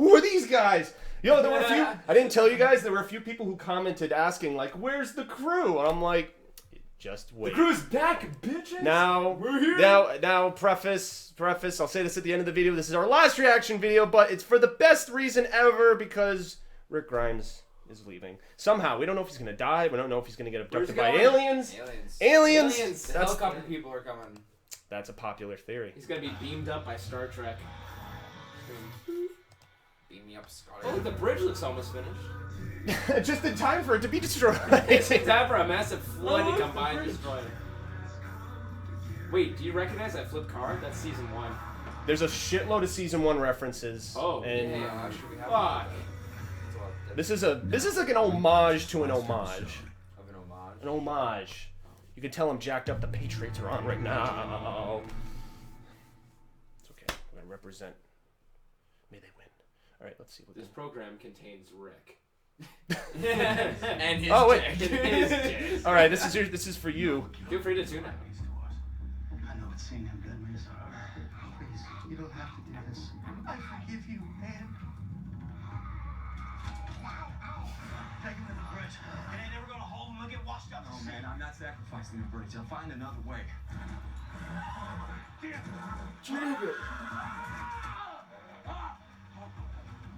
Who are these guys? Yo, there were a few. I didn't tell you guys. There were a few people who commented asking, like, "Where's the crew?" And I'm like, "Just wait." The crew's back, bitches. Now, we're here. Now, preface. I'll say this at the end of the video. This is our last reaction video, but it's for the best reason ever because Rick Grimes is leaving. Somehow, we don't know if he's gonna die. We don't know if he's gonna get abducted by aliens. Aliens. The helicopter people are coming. That's a popular theory. He's gonna be beamed up by Star Trek. Beam me up, Scotty. Oh, the bridge looks almost finished. Just in time for it to be destroyed. It's in time for a massive flood to come by and destroy it. Wait, do you recognize that flip car? That's season 1. There's a shitload of season 1 references. Oh, and Yeah, should we have fuck. this is like an homage to an homage. Of an homage. An homage. You can tell I'm jacked up. The Patriots are on right now. It's okay. We're gonna represent. May they win. All right, let's see what This program contains Rick. And his His All right, this is for you. Feel free to tune out. I know it's seeing him dead ways are. Please, you don't have to do this. I forgive you, man. Take him to the bridge. It ain't never gonna hold him. He'll get washed up. No, man, I'm not sacrificing the bridge. I'll find another way.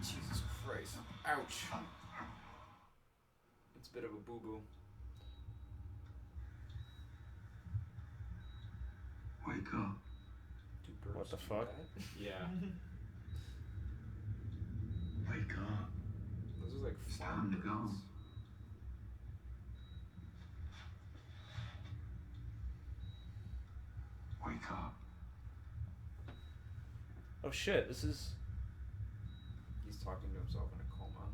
Jesus Christ. Ouch. It's a bit of a boo-boo. Wake up. What the fuck? Yeah. Wake up. Those are like It's time to go. Wake up. Oh shit! This is. He's talking to himself in a coma.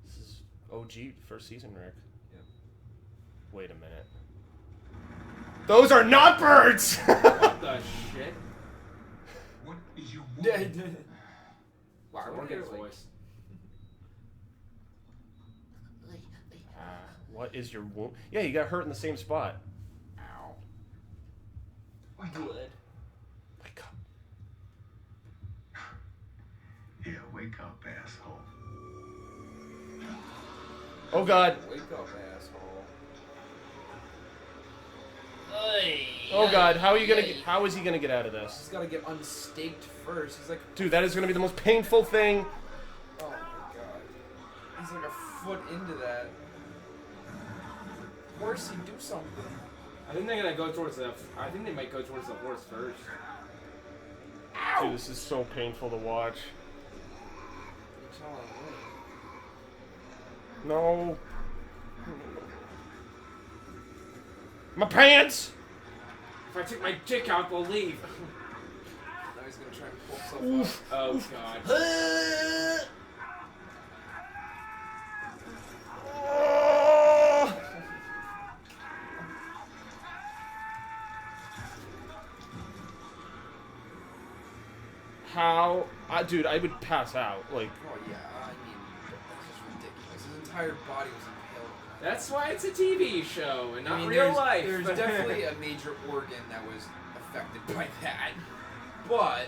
This is OG first season, Rick. Yep. Wait a minute. Those are not birds. What the shit? What is your Wow, I want to get his voice. What is your wound? Yeah, you got hurt in the same spot. Ow. Good. Wake up. Yeah, wake up, asshole. Oh god. Wake up, asshole. Oh god. How are you gonna? How is he gonna get out of He's this? gotta get unstaked first. He's like, Dude, that is gonna be the most painful thing. oh my god. He's like a foot into that. Horsey, do something. I think they're gonna go towards the. I think they might go towards the horse first. Dude, this is so painful to watch. It's all right. No. My pants. If I take my dick out, they'll leave. Now he's gonna try and pull himself up. Oh god. How? Dude, I would pass out. Like, Oh yeah, I mean, that's just ridiculous. His entire body was impaled. That's why it's a TV show and not I mean, real there's, life. There's definitely a major organ that was affected by that, but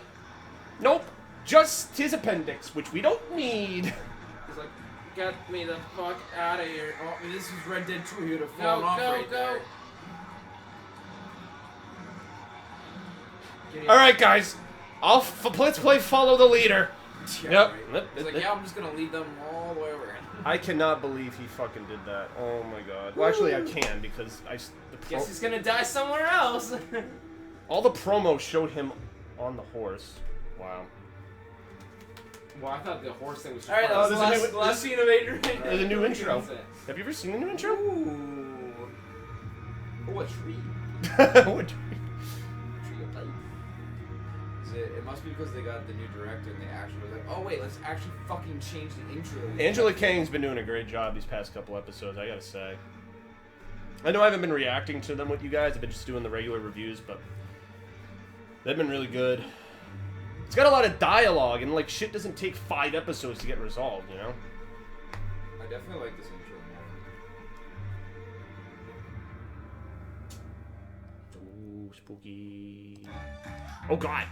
nope. Just his appendix, which we don't need. He's like, get me the fuck out of here. oh, I mean, this was Red Dead 2. He would have Go, fallen off go, right go. there. All right, guys. Let's play follow the leader. Yeah, Yep. right. He's like, yeah, I'm just gonna lead them all the way over. I cannot believe he fucking did that. Oh my god. Well, actually, I can because Guess he's gonna die somewhere else. all the promos showed him on the horse. Wow. Well, I thought the horse thing was. All right, that was there's a the last scene of Adrian. There's a new intro. Have you ever seen the new intro? Ooh. Oh, a tree. What? Tree of life. It must be because they got the new director and they actually were like, oh wait, let's actually fucking change the intro. Angela Kang's been doing a great job these past couple episodes, I gotta say. I know I haven't been reacting to them with you guys. I've been just doing the regular reviews, but they've been really good. It's got a lot of dialogue, and like shit doesn't take 5 episodes to get resolved, you know? I definitely like this intro more. Ooh, spooky. Oh god!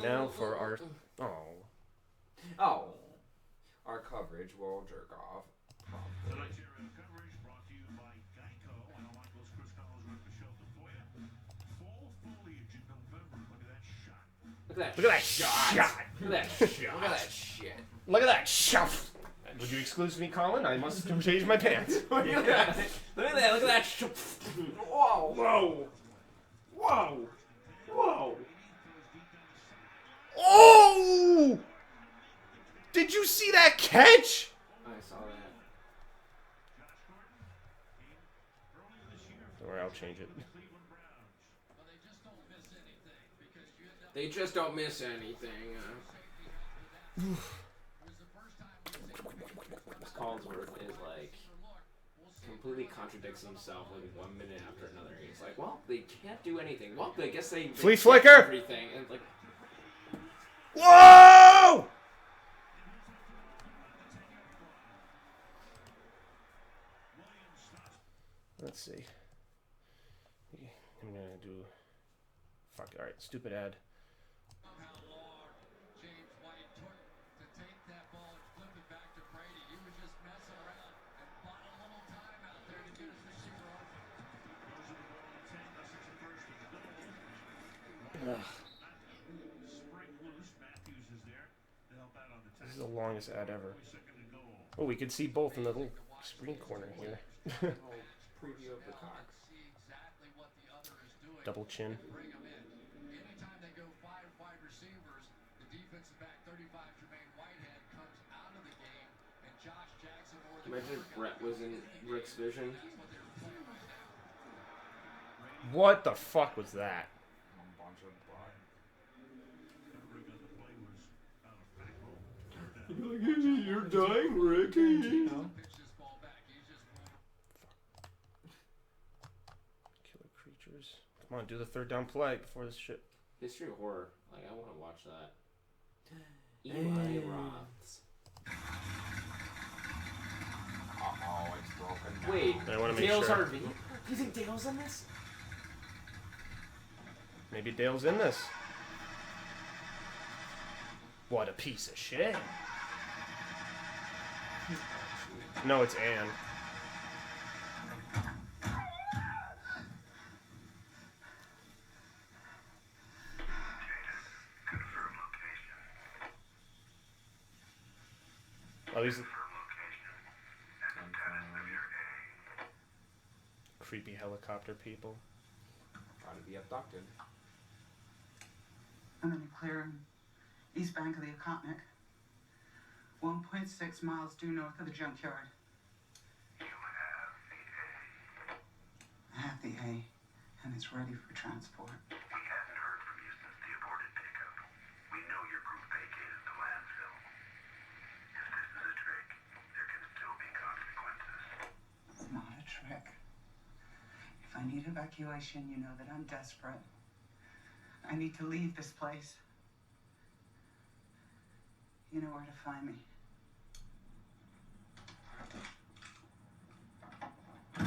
now for our... Oh. Oh. Our coverage will jerk off. Tonight's area coverage brought to you by Geico. I know Michael's Chris Collins with the shelter for you. Fall foliage in November. Look at that shot. Look at that, Look at that shot. shot. Look at that shot. Look at that shit. Look at that shot. Would you excuse me, Colin? I must change my pants. Look at that. Look at that. Look at that. Whoa. Whoa. Whoa. Whoa. Oh! Did you see that catch? I saw that. Don't worry, I'll change it. They just don't miss anything. Collinsworth is like completely contradicts himself like 1 minute after another. He's like, well, they can't do anything. Well, I guess they Flea can't flicker! everything. And like, Whoa! Let's see. I'm gonna do... Fuck, alright, stupid ad. This is the longest ad ever. Oh, we can see both in the little screen corner here. preview of the cock. Double chin. Imagine if Brett was in Rick's vision. What the fuck was that? You're dying, Rick. Killer creatures. Come on, do the third down play before this shit. History of horror. Like, I want to watch that. Eli Roths. Uh-oh, it's broken. Wait, I wanna make Dale's sure. RV? You think Dale's in this? Maybe Dale's in this. What a piece of shit. No, it's Anne. Oh, these creepy helicopter people. Trying to be abducted. I'm in a clearing, east bank of the Akotnik, 1.6 miles due north of the junkyard. I have the A, and it's ready for transport. We haven't heard from you since the aborted pickup. We know your group vacated the landfill. If this is a trick, there can still be consequences. It's not a trick. If I need evacuation, you know that I'm desperate. I need to leave this place. You know where to find me. Do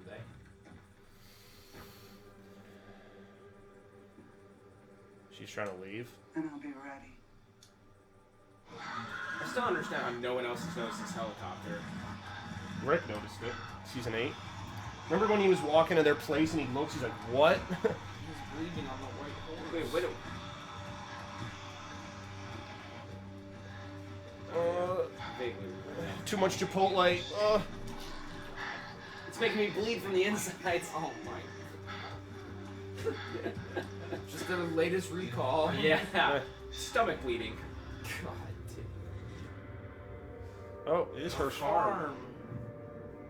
they? She's trying to leave. And I'll be ready. I still understand how no one else has noticed this helicopter. Rick noticed it. Season 8. Remember when he was walking to their place and he looks, he's like, what? He's breathing on the white horse. Wait, vaguely. Too much Chipotle. It's making me bleed from the insides. Oh my. Just the latest recall. Yeah. Stomach bleeding. God damn. Oh, it is her farm. Farm.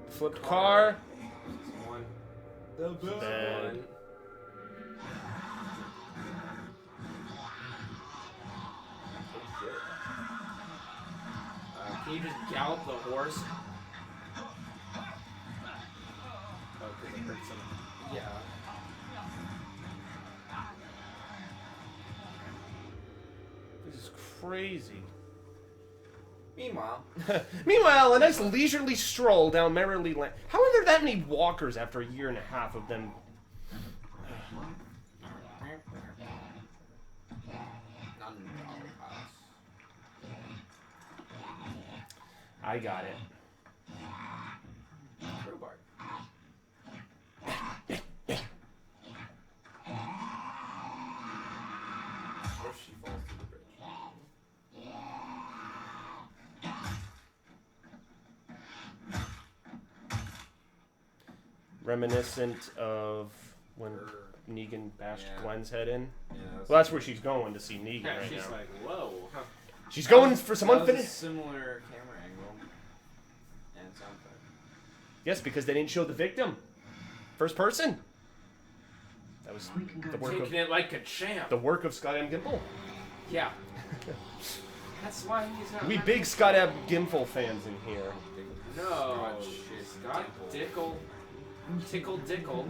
Flipped car. One. The best Bad. One. Can you just gallop the horse? Oh, because it hurts him. Yeah. This is crazy. Meanwhile, Meanwhile, a nice leisurely stroll down Merrily Lane. How are there that many walkers after a year and a half of them? I got it. Crowbar. Or she falls through the bridge. Reminiscent of when Negan bashed Yeah. Gwen's head in. Yeah, Well, that's where she's going to see Negan Yeah, right she's now. like, whoa. Huh. She's going for some that was a unfinished. similar camera angle and sound effect. Yes, because they didn't show the victim. First person. That was the work Taking of it like a champ. the work of Scott M. Gimple. Yeah. That's why he's not. We big Scott M. Gimple fans in here. No. Shit, Scott Dickle. Tickle Dickle.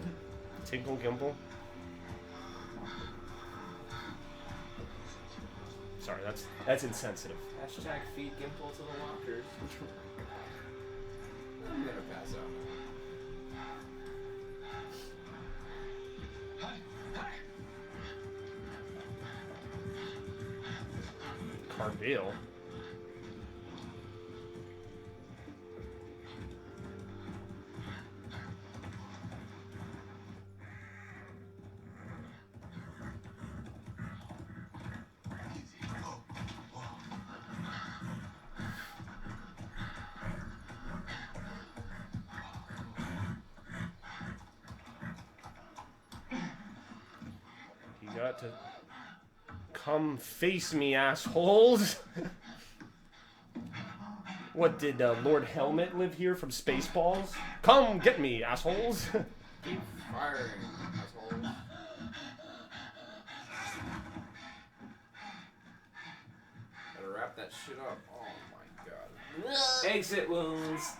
Tinkle Gimple. Sorry, that's insensitive. Hashtag feed Gimple to the lockers. I'm gonna pass out. Carville. You got to come face me, assholes. What, did Lord Helmet live here from Spaceballs? Come get me, assholes. Keep firing, assholes. Gotta wrap that shit up. Oh my god. Exit wounds.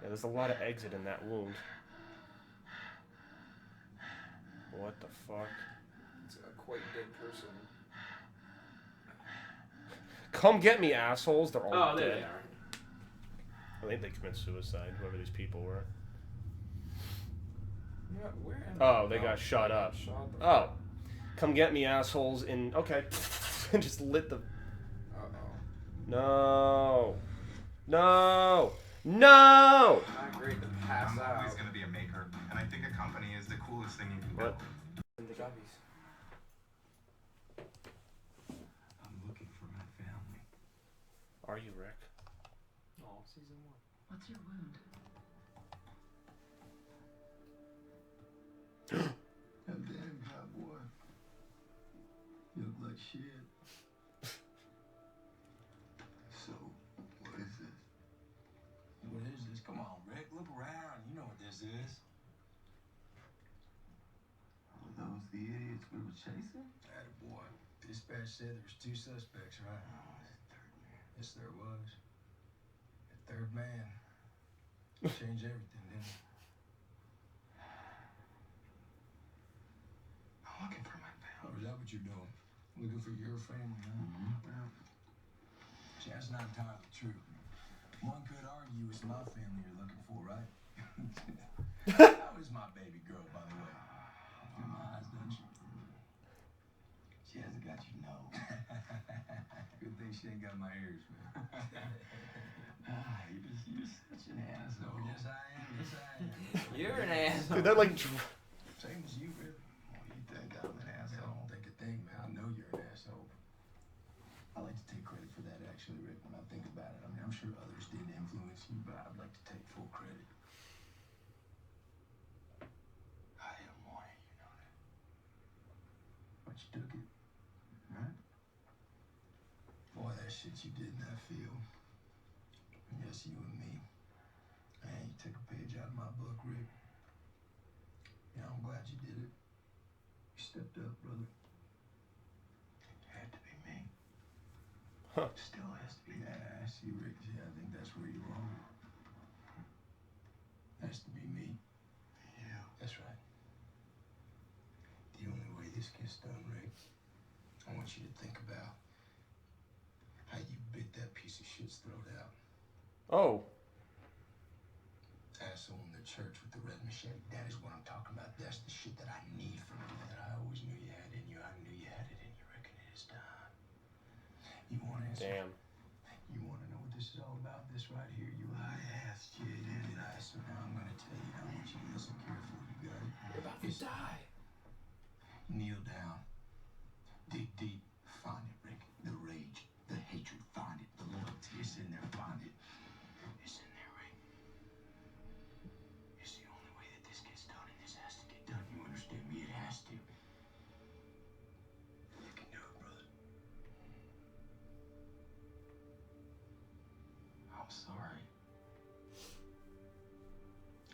Yeah, there's a lot of exit in that wound. What the fuck? It's a quite dead person. Come get me, assholes. They're all Oh, there dead. they are. I think they committed suicide, whoever these people were. Yeah, where am Oh, they got shot up. Shot the Oh. Come get me, assholes. In okay. And just lit the... Uh-oh. No. No. No! Not great to pass I'm out. always going to be a maker, and I think a company is the coolest thing you can build. What? In the jobbies. I'm looking for my family. Are you, Rick? Oh, season 1. What's your wound? I'm damn cowboy. You look like shit. So, what is this? What is this? Come on, Rick. Look around. You know what this is. Were those the idiots we were chasing? Attaboy. Dispatch said there was 2 suspects, right? Oh, it's the third man. Yes, there was. The third man. Changed everything, didn't it? I'm looking for my Oh, family. is that what you're doing? Looking for your family, huh? Well, See, that's not entirely true. One could argue it's my family you're looking for, right? How is my baby girl, by the way? In my eyes, doesn't she? she hasn't got you, no. Good thing she ain't got my ears, man. You're such an asshole. Oh, yes, I am. Yes, I am. You're an asshole. Dude, that like... Same as you, really. Well, you think I'm an I asshole? don't think a thing, man. I know you're an asshole. I like to take credit for that, actually, Rick, when I think about it. I mean, I'm sure others did influence you, but I'd like to take full credit. I am more, you know that. But you took it, right? Boy, that shit you did in that field. And yes, you and me. Man, you took a page out of my book, Rick. Yeah, I'm glad you did it. You stepped up, brother. It had to be me. Huh. Still has to be. Yeah, I see, Rick. Yeah, I think that's where you're wrong. Has to be me. Yeah. That's right. The only way this gets done, Rick, I want you to think about how you bit that piece of shit's throat out. Oh. Asshole in the church with the red machete. That is what I'm talking about. That's the shit that I need from you, that I always knew you had in you. I knew you had it in you. Reckon it is time. You want answers? Damn. You want to know what this is all about? This right here. You asked you, didn't I? So now I'm going to tell you. I want you to listen carefully. You got it? You're about to die. Kneel down. Dig deep. Find it, Rick. The rage, the hatred. Find it. The loyalty. It's in there. Find it. It's in there, Rick. It's the only way that this gets done, and this has to get done. You understand me? It has to. You can do it, brother. I'm sorry.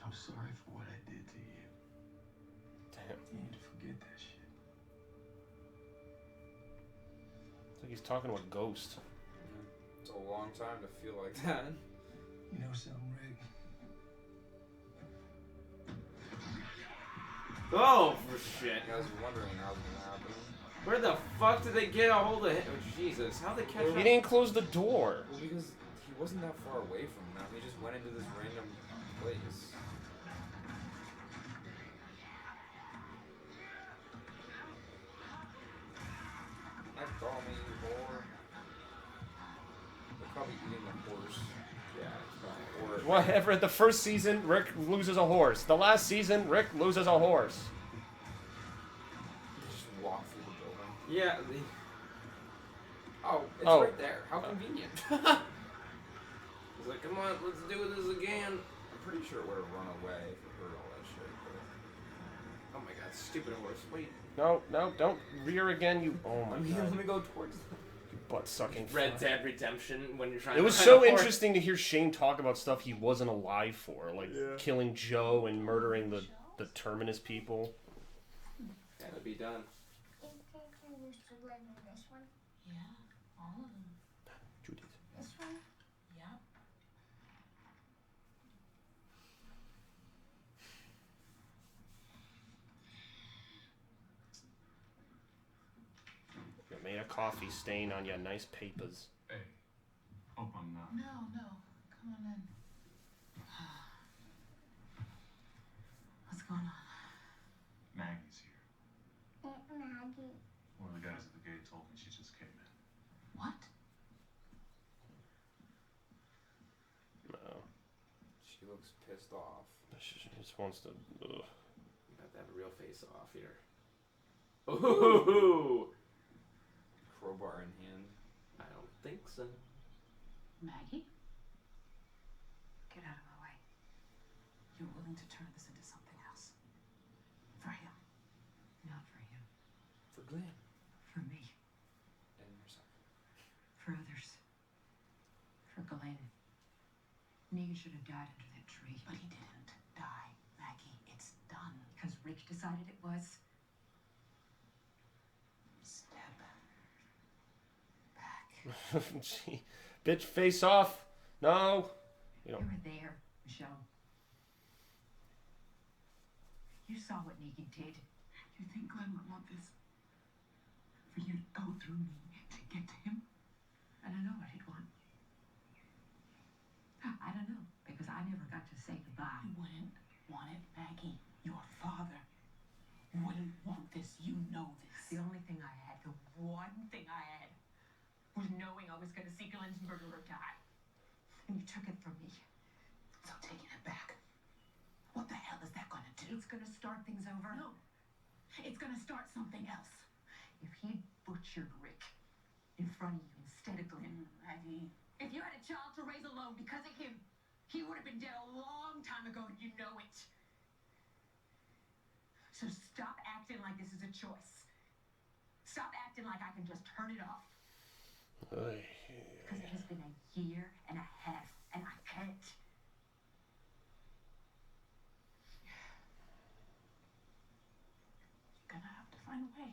I'm sorry for what I did to you. Damn. You need to forget that shit. It's like he's talking to a ghost. It's a long time to feel like that. You know something, Rick? Oh, for shit. I was wondering how it was gonna happen. Where the fuck did they get a hold of him? Oh, Jesus. How'd they catch him? He didn't close the door. Well, because he wasn't that far away from them. He just went into this random place. Like, call me whore. They're probably eating the horse. Yeah, it's probably. Or Whatever. The first season, Rick loses a horse. The last season, Rick loses a horse. just walk through the building. Yeah. Oh, it's Oh. right there. How convenient. He's like, come on, let's do this again. I'm pretty sure it would have run away if it heard all that shit. But... Oh my god, stupid horse. Wait. No, don't rear again, you. Oh my let god. me go towards them. You butt sucking. Red Dead Redemption when you're trying It to was find so a horse. interesting to hear Shane talk about stuff he wasn't alive for, like killing Joe and murdering the Terminus people. Gotta be done. This one? Yeah, all of them. Judy's. This one? Yeah. You made a coffee stain on your nice papers. Hey, hope I'm not. No. Come on in. What's going on? Maggie's here. Maggie. One of the guys at the gate told me she just came in. What? No. She looks pissed off. She just wants to. Ugh. I'm about to have a real face off here. Ooh! Crowbar in hand. I don't think so. Maggie? Get out of my way. You're willing to turn this into something else. For him. Not for him. For Glenn. For me. And yourself. For others. For Glenn. Negan should have died under that tree. But he didn't die, Maggie. It's done. Because Rick decided it was. Step back. Gee. Bitch, face off. No. You You know. were there, Michelle. You saw what Negan did. You think Glenn would want this? For you to go through me to get to him? And I know what he'd want. I don't know, because I never got to say goodbye. You wouldn't want it, Maggie. Your father wouldn't want this. You know this. The only thing I had, the one thing I had, was knowing I was going to see Glenn's murderer die. And you took it from me. So taking it back, what the hell is that going to do? It's going to start things over. No. It's going to start something else. If he butchered Rick in front of you instead of Glenn, Maggie. If you had a child to raise alone because of him, he would have been dead a long time ago, and you know it. So stop acting like this is a choice. Stop acting like I can just turn it off. Because it has been a year and a half, and I can't. You're gonna have to find a way.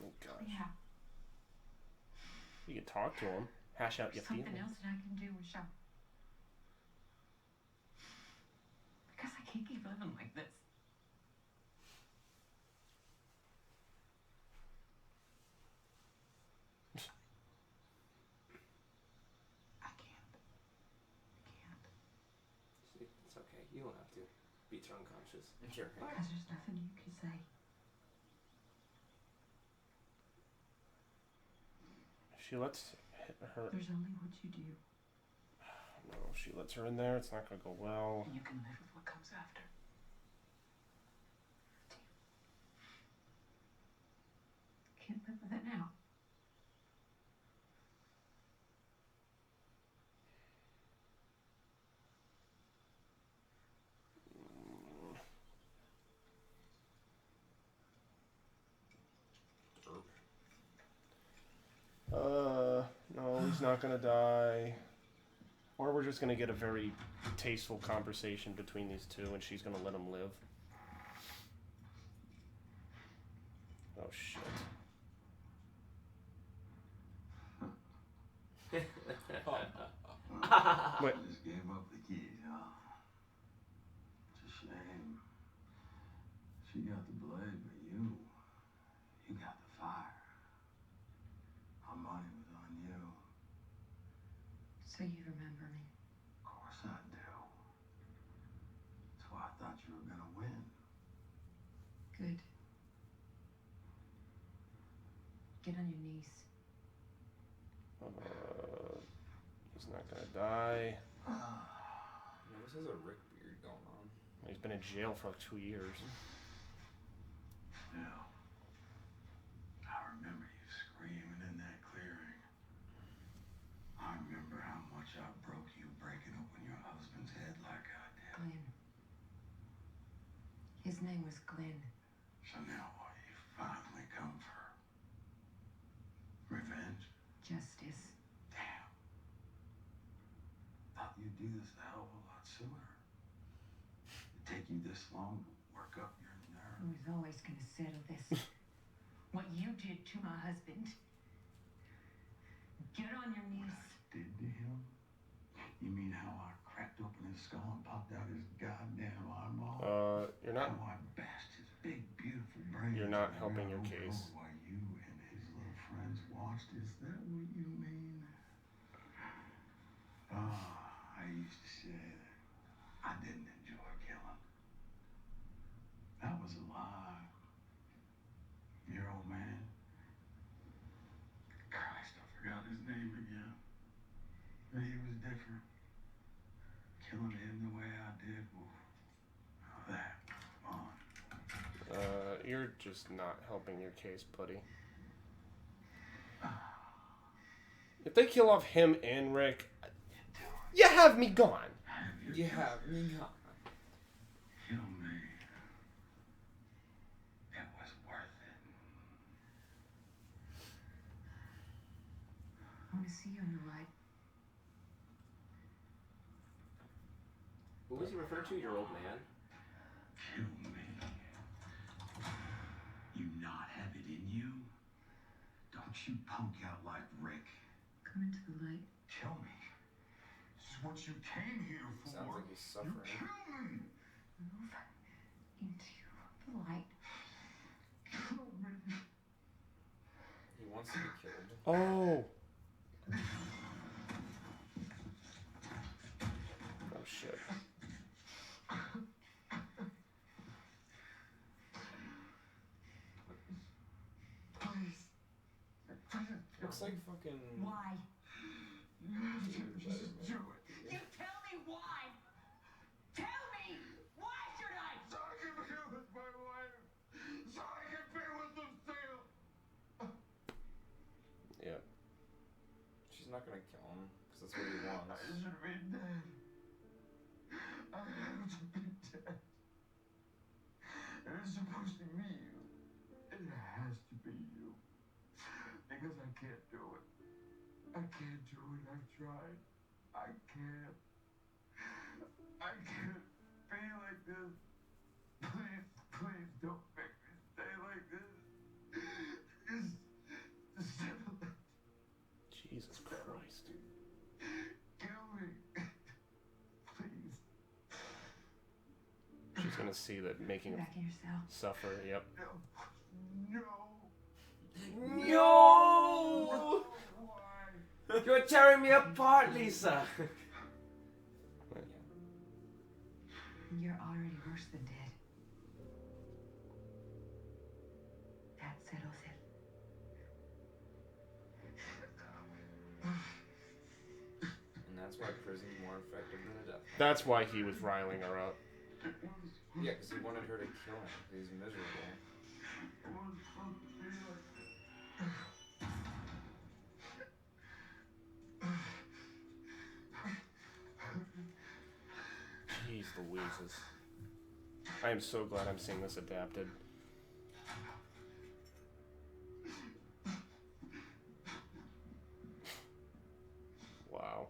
Oh gosh. Yeah. You can talk to him. Hash out your Something feelings. else that I can do, Michelle. Because I can't keep living like this. I can't. See, it's okay. You don't have to be too unconscious. Sure. Because there's nothing you can say. She lets her. There's only what you do. No, she lets her in there. It's not gonna go well. And you can live with what comes after. Can't live with it now. No, he's not gonna die. Or we're just gonna get a very tasteful conversation between these two, and she's gonna let him live. Oh shit. Wait. Just gave up the keys, huh? It's a shame. She got the blade, but you got the fire. Our money was on you. So you remember me? Of course I do. That's why I thought you were gonna win. Good. Get on your knees. He's not gonna die. This has a Rick beard going on. He's been in jail for like 2 years. Yeah. I remember you screaming in that clearing. I remember how much I broke you breaking open your husband's head like I did. Glenn. His name was Glenn. So now what, you finally come for revenge? Justice. Damn. Thought you'd do this a hell of a lot sooner. It'd take you this long to work up your nerve. I was always going to settle this. What you did to my husband. Get on your knees. Did to him? You mean how I cracked open his skull and popped out his goddamn eyeball? You're not. How I bashed his big, beautiful brain. You're not helping your case. While you and his little friends watched. Is that what you mean? I used to say that I didn't enjoy killing. That was a lie. Your old man. Christ, I forgot his name again. But he was different. Killing him the way I did, that on. You're just not helping your case, buddy. If they kill off him and Rick, you have me gone. You have me gone. Kill me. It was worth it. I want to see you on your right. Who was he referring to? Your old man? Kill me. You not have it in you? Don't you punk out like Rick. Come into the light. Kill me. This is what you came here for. Sounds like he's suffering. You kill me. Move into the light. Kill me. He wants to be killed. Oh. Oh shit. Please. Looks like fucking. Why? Just do it. You tell me why. Tell me. Why should I? So I can be with my wife. So I can be with Lucille. Yeah. She's not gonna kill him because that's what he wants. I should be dead. I have to be dead. And it's supposed to be you. It has to be you. Because I can't do it. I can't do it. I've tried. I can't. I can't be like this. Please, please don't make me stay like this. Just settle it. Jesus Christ. Kill me. Please. She's gonna see that making him Back in your cell. suffer. Yep. No. No! Why? You're tearing me apart, Lisa! You're already worse than dead. That settles it. That's why prison's more effective than a death penalty. That's why he was riling her up. Yeah, because he wanted her to kill him. He's miserable. Jeez Louises. I am so glad I'm seeing this adapted. Wow.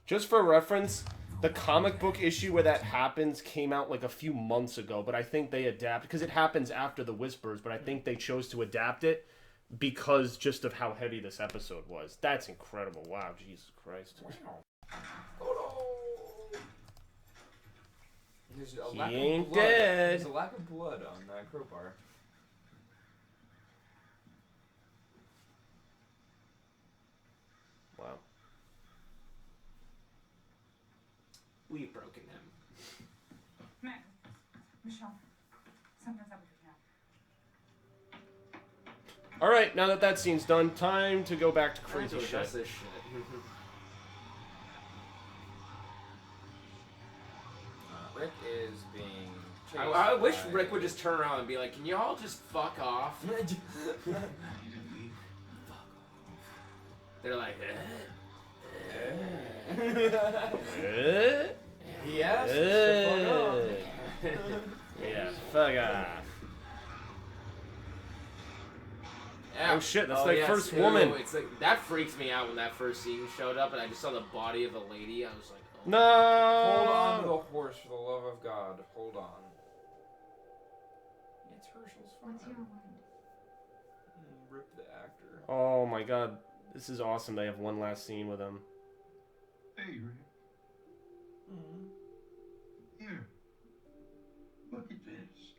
Just for reference, the comic book issue where that happens came out like a few months ago, but I think they adapted, because it happens after the Whispers, but I think they chose to adapt it because just of how heavy this episode was. That's incredible. Wow, Jesus Christ. There's a He lack ain't of blood. dead. There's a lack of blood on that crowbar. Wow. We've broken him. Meg, Michelle, something's up with your cat. Alright, now that that scene's done, time to go back to crazy shit. That's this shit. Rick is being chased I wish by- Rick would just turn around and be like, can you all just fuck off? They're like, He asked to Yeah, fuck off. Oh shit, that's like yes, first ew, woman. It's like that freaks me out when that first scene showed up and I just saw the body of a lady. I was like, oh. No. Hold on to the horse for the love of God. Hold on. It's Herschel's fine. What's your wound? Rip the actor. Oh my god, this is awesome. They have one last scene with him. Hey, Rick. Here. Look at this.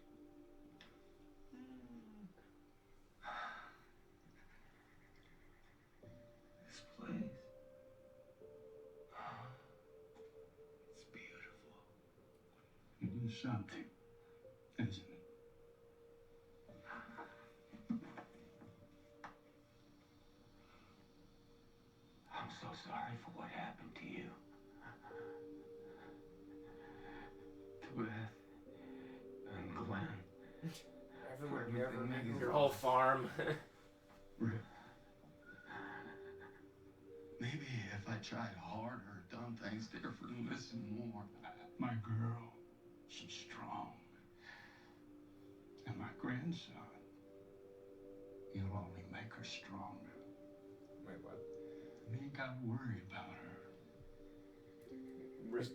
This place. It's beautiful. It is something, isn't it? I'm so sorry for what happened to you. To Beth and Glenn. Everyone you ever met. Your whole farm. Rick. Maybe if I tried harder, done things different, listened more. My girl, she's strong. And my grandson, you'll only make her stronger. Wait, what? You ain't gotta worry about her.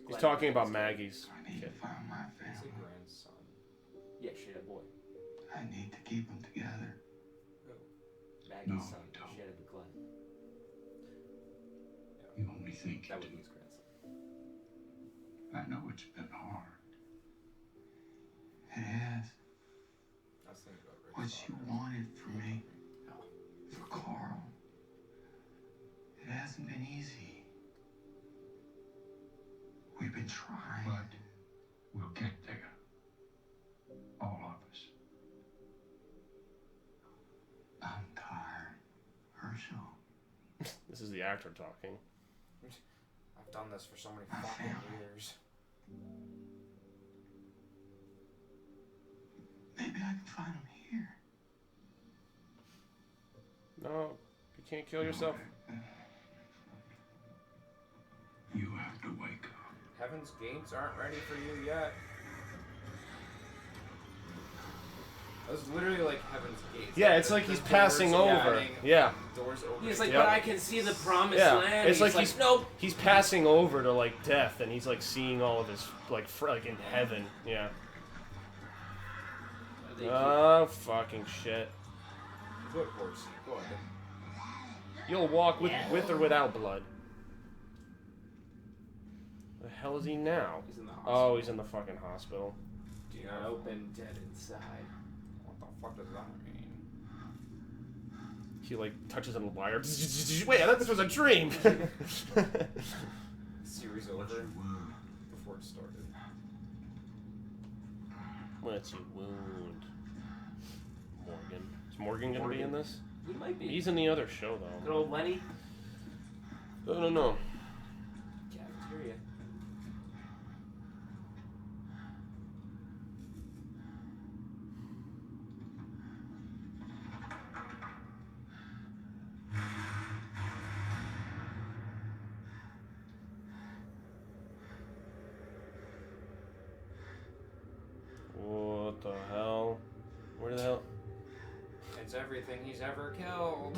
He's talking about Maggie's I need to kid. find my It's a family. grandson. Yeah, she had a boy. I need to keep them together. Maggie's No, son. don't. She had a Glenn. You only think That you was do. his grandson. I know it's been hard. It has. I was thinking about Rick's What you father. wanted for me, Oh. for Carl, it hasn't been easy. We've been trying. But we'll get there. All of us. I'm tired. Herschel. This is the actor talking. I've done this for so many My fucking family. years. Maybe I can find him here. No, you can't kill yourself. You have to wake up. Heaven's gates aren't ready for you yet. That was literally like Heaven's gates. Yeah, it's like he's passing over. Yeah. Doors over. He's like, Yep. but I can see the promised Yeah, land. it's like he's nope. he's passing over to like death, and he's like seeing all of his like like in heaven. Yeah. Oh fucking shit! Good horse. Go ahead. You'll walk with or without blood. The hell is he now? He's in the hospital. Oh, he's in the fucking hospital. Do not open, dead inside. What the fuck does that mean? He like touches on the wire. Wait, I thought this was a dream. Series over before it started. What's your wound? Morgan. Is Morgan gonna be in this? He might be. He's in the other show Good though. old Lenny. No. Cafeteria. What the hell? Where the hell? It's everything he's ever killed.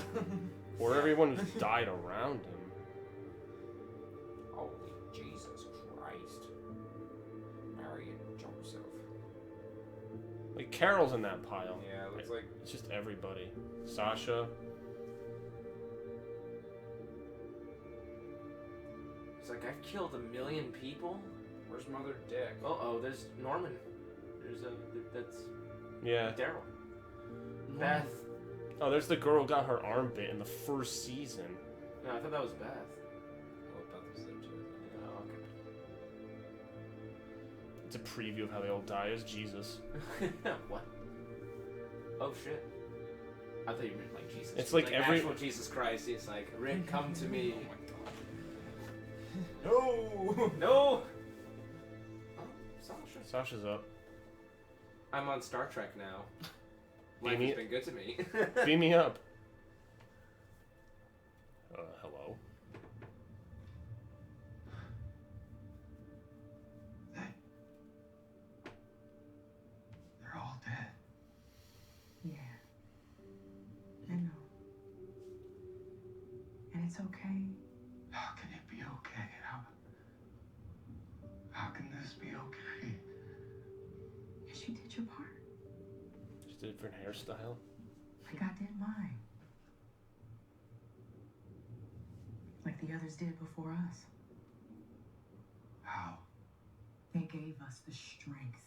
Or everyone who's died around him. Holy Jesus Christ. Mary and Joseph. Like, Carol's in that pile. Yeah, it looks like... It's just everybody. Sasha. It's like, I've killed 1 million people? Where's Mother Dick? Oh, there's Norman. That's Yeah. Daryl. Beth. Oh, there's the girl who got her arm bit in the first season. No, I thought that was Beth. Oh, Beth was there too. Oh, okay. It's a preview of how they all die as Jesus. What? Oh shit. I thought you meant like Jesus. It's like every- actual Jesus Christ. It's like, Rick, come to me. No! No! Oh, Sasha. Sasha's up. I'm on Star Trek now. Beam Life me- has been good to me. Beam me up. Hello. They're all dead. Yeah. I know. And it's okay. How can it be okay? How can this be okay? Because you did your part. Just a different hairstyle. Like I did mine. Like the others did before us. How? They gave us the strength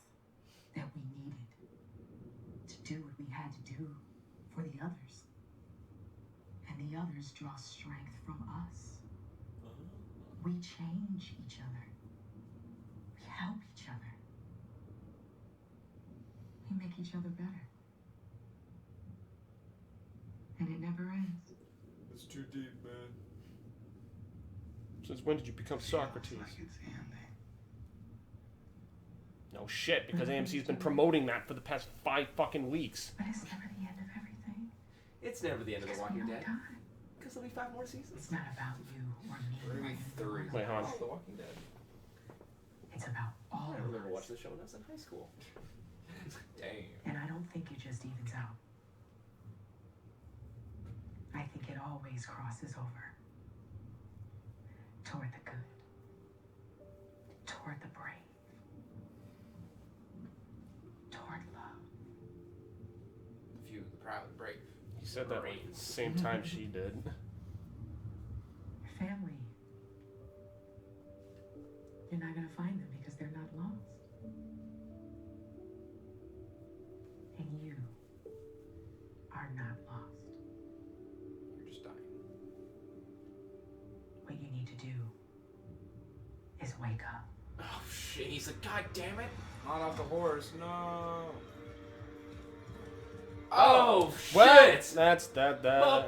that we needed to do what we had to do for the others. And the others draw strength from us. We change each other. We help each other. We make each other better. And it never ends. It's too deep, man. Since when did you become Socrates? Feels like it's ending. No shit, because AMC's been promoting that for the past 5 fucking weeks. But it's never the end of everything. It's never the end of The Because we Walking don't Dead. die. Because there'll be 5 more seasons. It's not about you or me. We're gonna be 3. Wait, hold on. Oh, The Walking Dead. It's about all I of remember us. watching the show when I was in high school. Damn. And I don't think it just evens out. I think it always crosses over. Toward the good. Toward the brave. Toward love. The few, the proud, the brave. He said that like, the same time she did. Your family. You're not gonna find them because they're not lost. And you are not lost. You're just dying. What you need to do is wake up. Oh shit, he's like, God damn it. Not off the horse, no. Oh, Well, shit. that's that. Oh.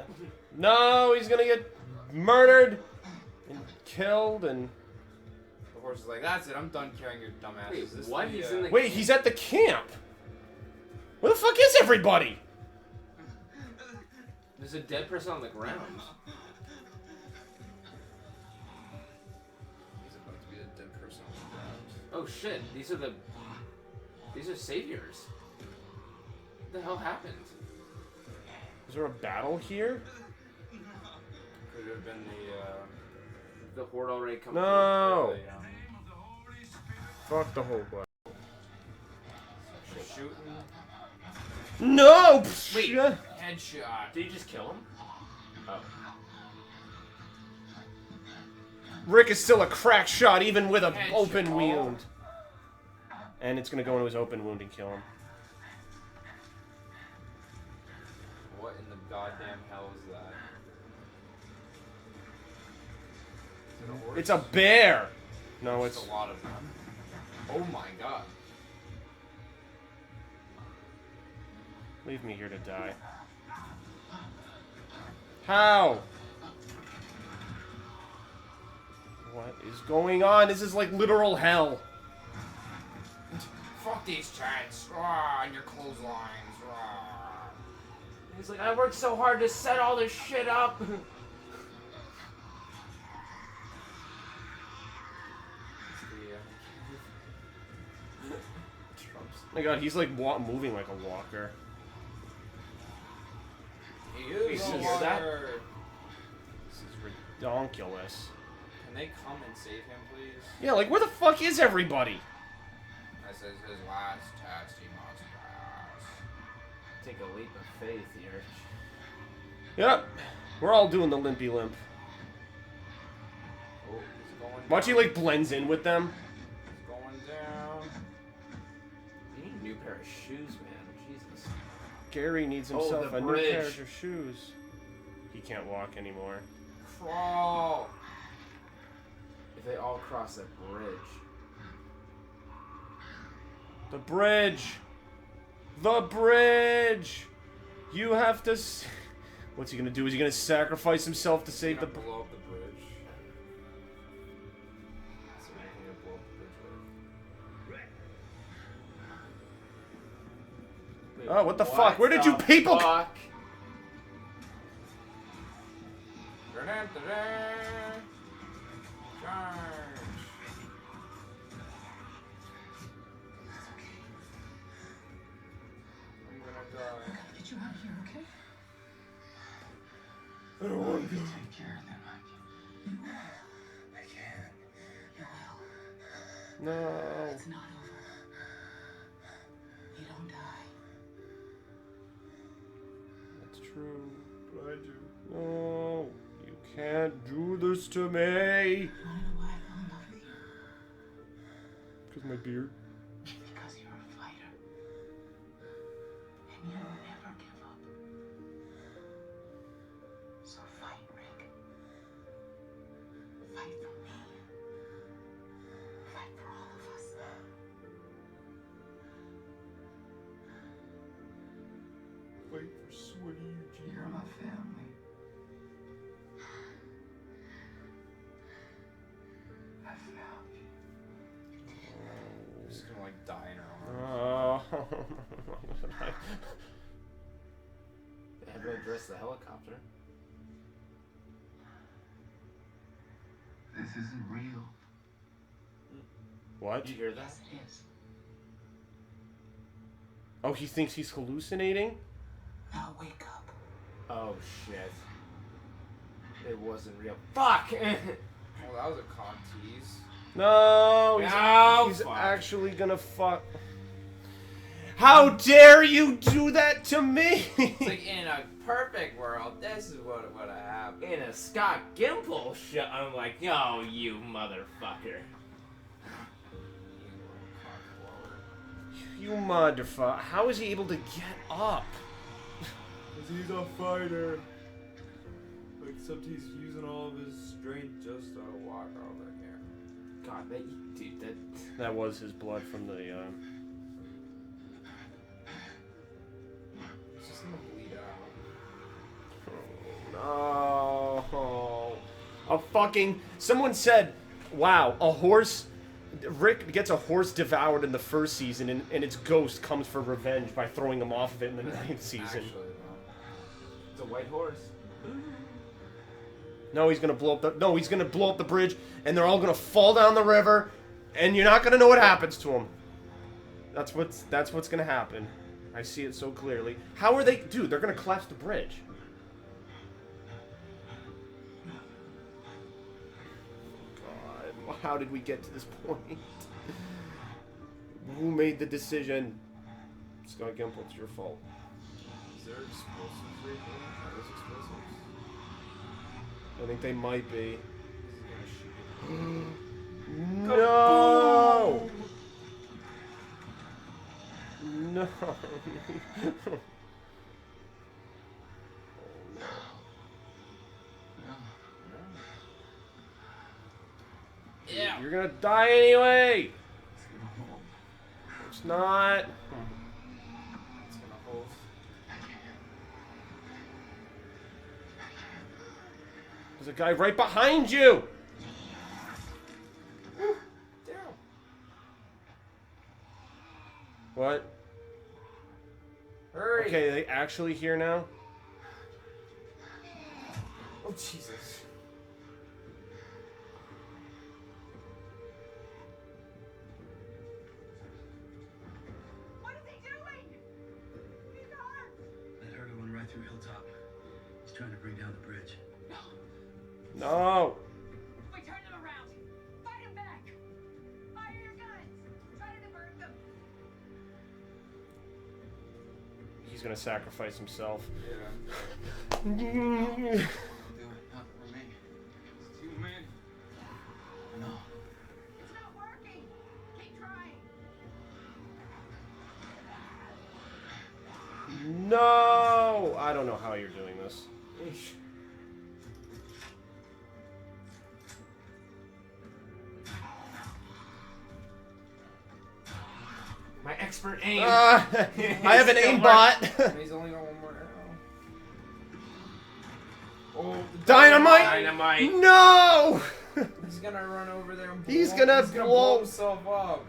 No, he's gonna get murdered and killed and. The horse is like, that's it, I'm done carrying your dumb ass. Wait, Is this what? the, He's in the- Wait, he's at the camp. Where the fuck is everybody? There's a dead person on the ground. He's about to be a dead person on the ground. Oh shit, these are saviors. What the hell happened? Is there a battle here? Could have been The horde already come No. the Fuck the whole place. shooting. No! Wait. Yeah. Headshot. Did you just kill him? Oh. Rick is still a crack shot, even with a Headshot. open wound. And it's gonna go into his open wound and kill him. What in the goddamn hell is that? Is it a horse? It's a bear! No, There's it's. a lot of them. Oh my god. Leave me here to die. How? What is going on? This is like literal hell. Fuck these tents. And your clotheslines. He's like, I worked so hard to set all this shit up. Oh my god, he's like moving like a walker. He is You a hear that? walker. This is ridiculous. Can they come and save him, please? Yeah, like where the fuck is everybody? This is his last test. He must pass. Take a leap of faith here. Yep. We're all doing the limpy limp. Oh, he's going Watch he down. like blends in with them. He's going down. You need a new pair of shoes, man. Jesus. Gary needs Oh, himself the a new bridge. pair of shoes. He can't walk anymore. Crawl. If they all cross that bridge. The bridge! The bridge! You have to... What's he gonna do? Is he gonna sacrifice himself to save the... Blow up the bridge. So anything to blow up the bridge with. Oh, what the fuck? Where did you people... Fuck? Charge. I'm gonna die. Get you out of here, okay? I don't want to. Take care of them, I can't. You will. No. It's not over. You don't die. That's true. But I do. No. You can't do this to me. You wanna know why I fell in love with you? Because my beard. Because you're a fighter. And you never give up. So fight, Rick. Fight for me. Fight for all of us. Wait for sweaty Eugene. You're my family. I found you. I'm just gonna like die in her arms. Oh. They haven't addressed the helicopter. This isn't real. What? Did you hear that? Yes, it is. Oh, he thinks he's hallucinating? Now wake up. Oh shit. It wasn't real. Fuck! Well, that was a con tease. No, No, he's fuck. actually gonna fuck. How dare you do that to me? It's like in a perfect world, this is what would have happened. In a Scott Gimple shit, I'm like, yo, you motherfucker. You motherfucker. How is he able to get up? Because he's a fighter. Except he's using all of his strength just to walk over here. God, dude, that. That was his blood from the, He's just gonna bleed out. No. A fucking... Someone said, wow, a horse... Rick gets a horse devoured in the first season, and its ghost comes for revenge by throwing him off of it in the 9th season. Actually, no. It's a white horse. No, he's gonna blow up the... No, he's gonna blow up the bridge, and they're all gonna fall down the river, and you're not gonna know what happens to them. That's what's gonna happen. I see it so clearly. How are they... Dude, they're gonna collapse the bridge. God, how did we get to this point? Who made the decision? Scott Gimple, it's your fault. Is there explosives right there? Are those explosives? I think they might be. He's gonna shoot No! No. it. Yeah. You're gonna die anyway! It's not. It's gonna hold. There's a guy right behind you! What? Hurry! Okay, they actually here now? Oh, Jesus. What is he doing? He's hurt. That hurdle went right through Hilltop. He's trying to bring down the bridge. No! We turned him around. Fight him back. Fire your guns. Try to divert them. He's gonna sacrifice himself. Yeah. Do it, not for me. It's you, man. No. It's not working. Keep trying. No! I don't know how you're doing this. My expert aim. I have an aimbot. He's only got one more arrow. Oh, the Dynamite! Dynamite. No! He's gonna run over there and blow, He's gonna blow blow himself up.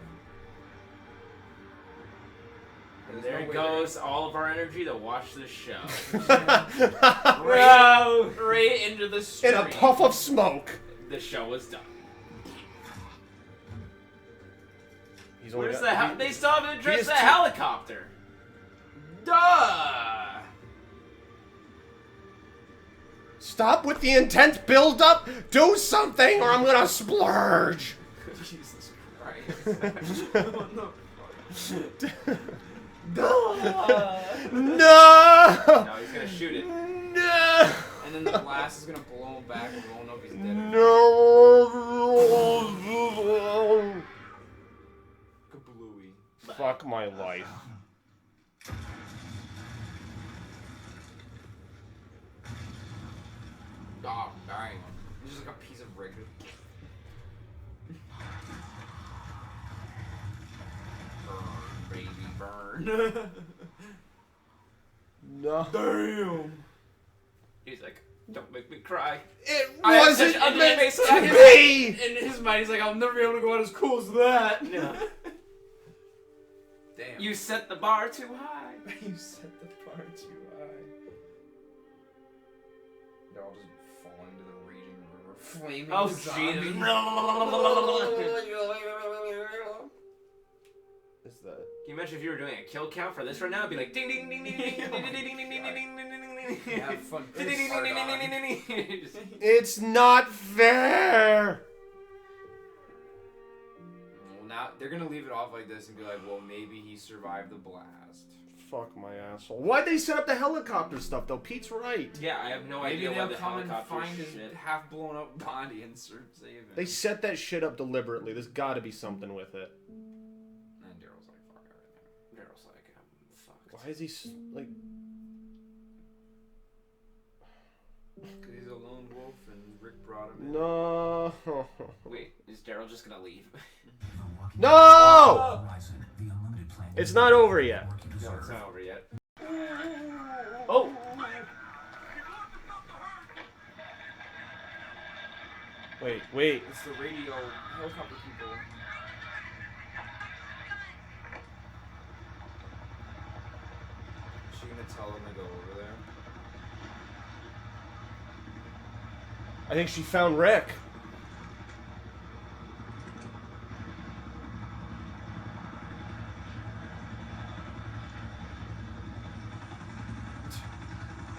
And There's there no way goes all of our energy to watch this show. In right into the stream. a puff of smoke. The show was done. He's only Where's got- the they still haven't he addressed has the two- helicopter. Duh! Stop with the intense build-up. Do something, or I'm gonna splurge. Jesus Christ. No! No, he's gonna shoot it. No! And then the blast is gonna blow him back and we won't know if he's dead. No! Kablooey. Fuck my life. Oh, dang. It's just like a piece of brick. Burn, baby, burn. No. Damn. He's like, don't make me cry. It I have wasn't such meant face to on his- be! In his mind, he's like, I'll never be able to go out as cool as that. No. Damn. You set the bar too high. You set the bar too high. They're all just falling into the raging river, flaming Oh, zombies. Jesus. Is that? Can you imagine if you were doing a kill count for this right now? It'd be like ding ding ding ding ding ding ding ding ding ding ding ding ding ding. Have fun. Ding ding ding ding ding ding ding ding. Just- It's not fair! Well, now they're gonna leave it off like this and be like, well, maybe he survived the blast. Fuck my asshole. Why'd they set up the helicopter stuff, though? Pete's right. Yeah, I have no Maybe idea why they'll the come and helicopter find his shit. half blown up body and save him. They set that shit up deliberately. There's gotta be something with it. And Daryl's like, fuck everything. Daryl's like, I'm fucked. Why is he like... Because he's a lone wolf and Rick brought him in. No. Wait, is Daryl just gonna leave? No! It's not over yet. No, it's not over yet. Oh! Wait. It's the radio helicopter people. Is she gonna tell them to go over there? I think she found Rick.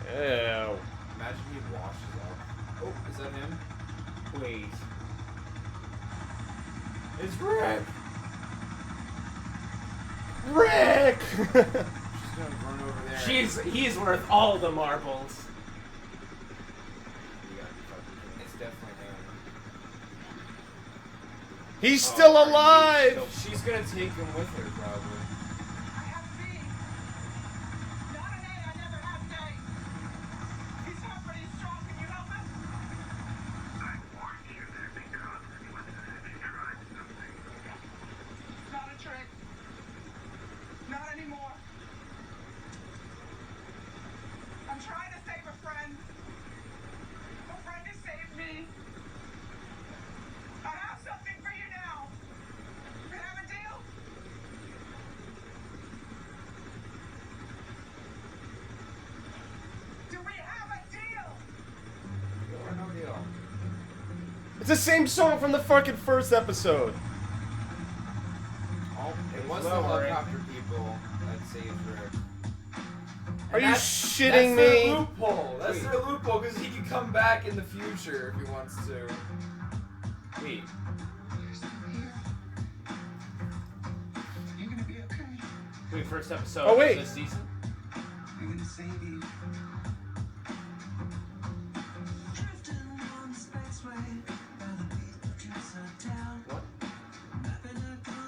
Ew. Imagine he washes up. Oh, is that him? Wait. It's Rick! Rick! She's gonna run over there. He's worth all the marbles. You gotta be fucking kidding. It's definitely him. He's still alive! She's gonna take him with her, probably. I have a being. Not an A, I never have an A. He's not pretty strong. Can you help him? I warned you there'd be consequences if you tried something. It's not a trick. Not anymore. I'm trying to save a friend. A friend has saved me. I have something for you now. We have a deal? It's the same song from the fucking first episode. It was the helicopter people that saved Rick. Are you shitting that's me? Their loophole. That's their loophole because he can come back in the future if he wants to. Wait. You're gonna be okay. Wait, first episode Oh, wait. of this season? I'm gonna save you.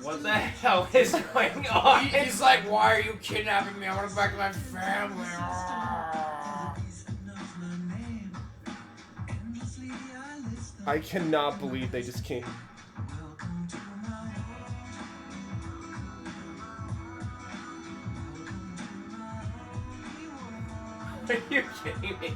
What the hell is going on? He's like, why are you kidnapping me? I want to go back to my family. I cannot believe they just came. Are you kidding me?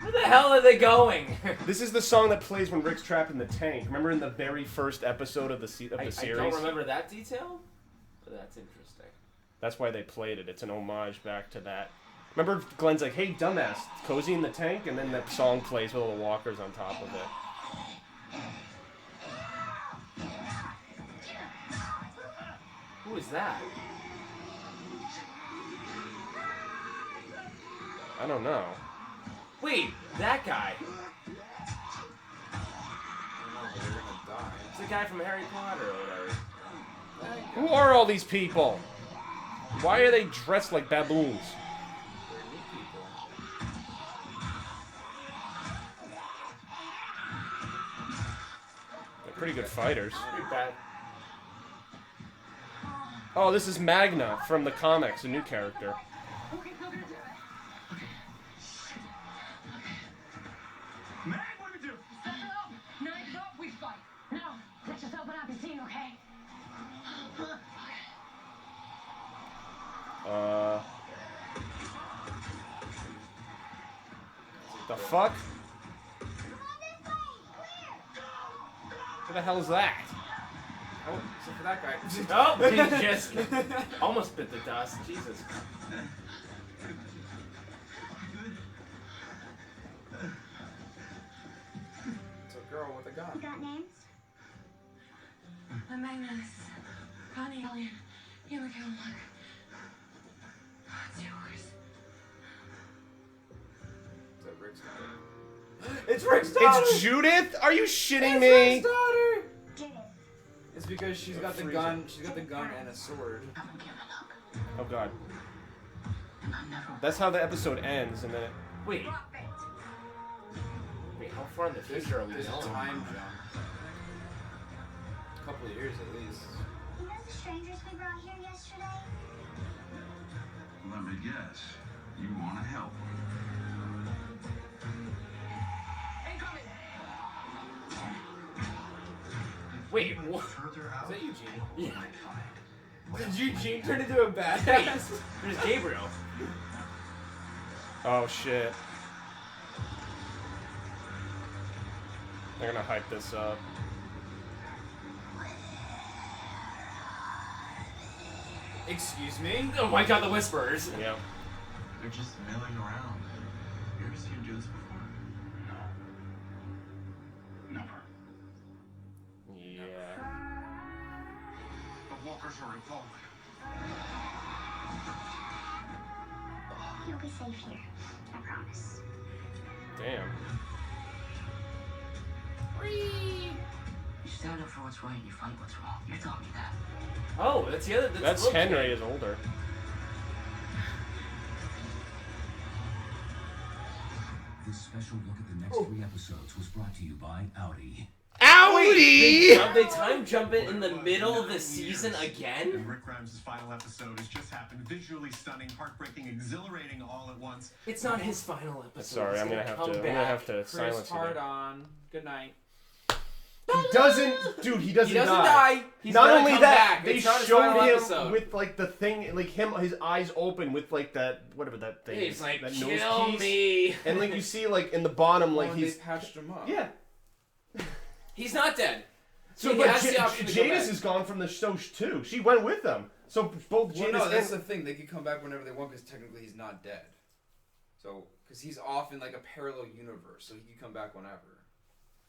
Where the hell are they going? This is the song that plays when Rick's trapped in the tank. Remember in the very first episode of the series? I don't remember that detail, but that's interesting. That's why they played it. It's an homage back to that. Remember Glenn's like, hey, dumbass, cozy in the tank? And then that song plays with all the walkers on top of it. Who is that? I don't know. Wait, that guy. It's the guy from Harry Potter or whatever. Who are all these people? Why are they dressed like baboons? They're pretty good fighters. Oh, this is Magna from the comics, a new character. Mag, what do we do? Set it up. Knives up, we fight. Now, let yourself not be seen, okay? The fuck? What the hell is that? Oh, except for that guy. Oh, he just almost bit the dust. Jesus. It's a girl with a gun. You got names? My Magnus. Connie, Alien. You look at him like. It's yours. Is that Rick's daughter? It's Rick's daughter! It's Judith? Are you shitting It's me? Rick's daughter! Judith. It's because she's got the gun. She's got the gun and a sword. Haven't given up. Oh god. And I'm never. That's how the episode ends, and then it... Wait. Wait, how far in the future are we There's a going? time jump. A couple of years at least. You know the strangers we brought here yesterday? Let me guess. You want to help. Incoming! Wait, what? Further out. Is that Eugene? Yeah. Did Eugene turn into a badass? There's Gabriel. Oh shit. They're gonna hype this up. Excuse me? Oh my god, the Whisperers. Yeah. They're just milling around. You ever seen do this before? Never. Yeah. The walkers are involved. You'll be safe here. I promise. Damn. You stand up for what's right and you fight what's wrong. You taught me that. Oh, that's the other. That's Loki. Henry is older. This special look at the next 3 episodes was brought to you by Audi. Audi! They time jump it in the middle of the season again? And Rick Grimes' final episode has just happened. Visually stunning, heartbreaking, exhilarating all at once. It's not his final episode. Sorry, He's I'm gonna have come to. I'm back. gonna have to Chris, silence you. hard there. on. Good night. He doesn't, dude. He doesn't, He doesn't die. He's Not gonna only come that, back. they It's not his showed final him episode. with like the thing, like him, his eyes open with like that, whatever that thing. He's is, like, that kill piece. me. And like you see, like in the bottom, like Oh, he's they patched him up. yeah. He's not dead. So He but has the option to go Jadis back. is gone from the show too. She went with them. So both Well, Jadis no, that's and the thing. They can come back whenever they want because technically he's not dead. So, Because he's off in like a parallel universe, so he can come back whenever.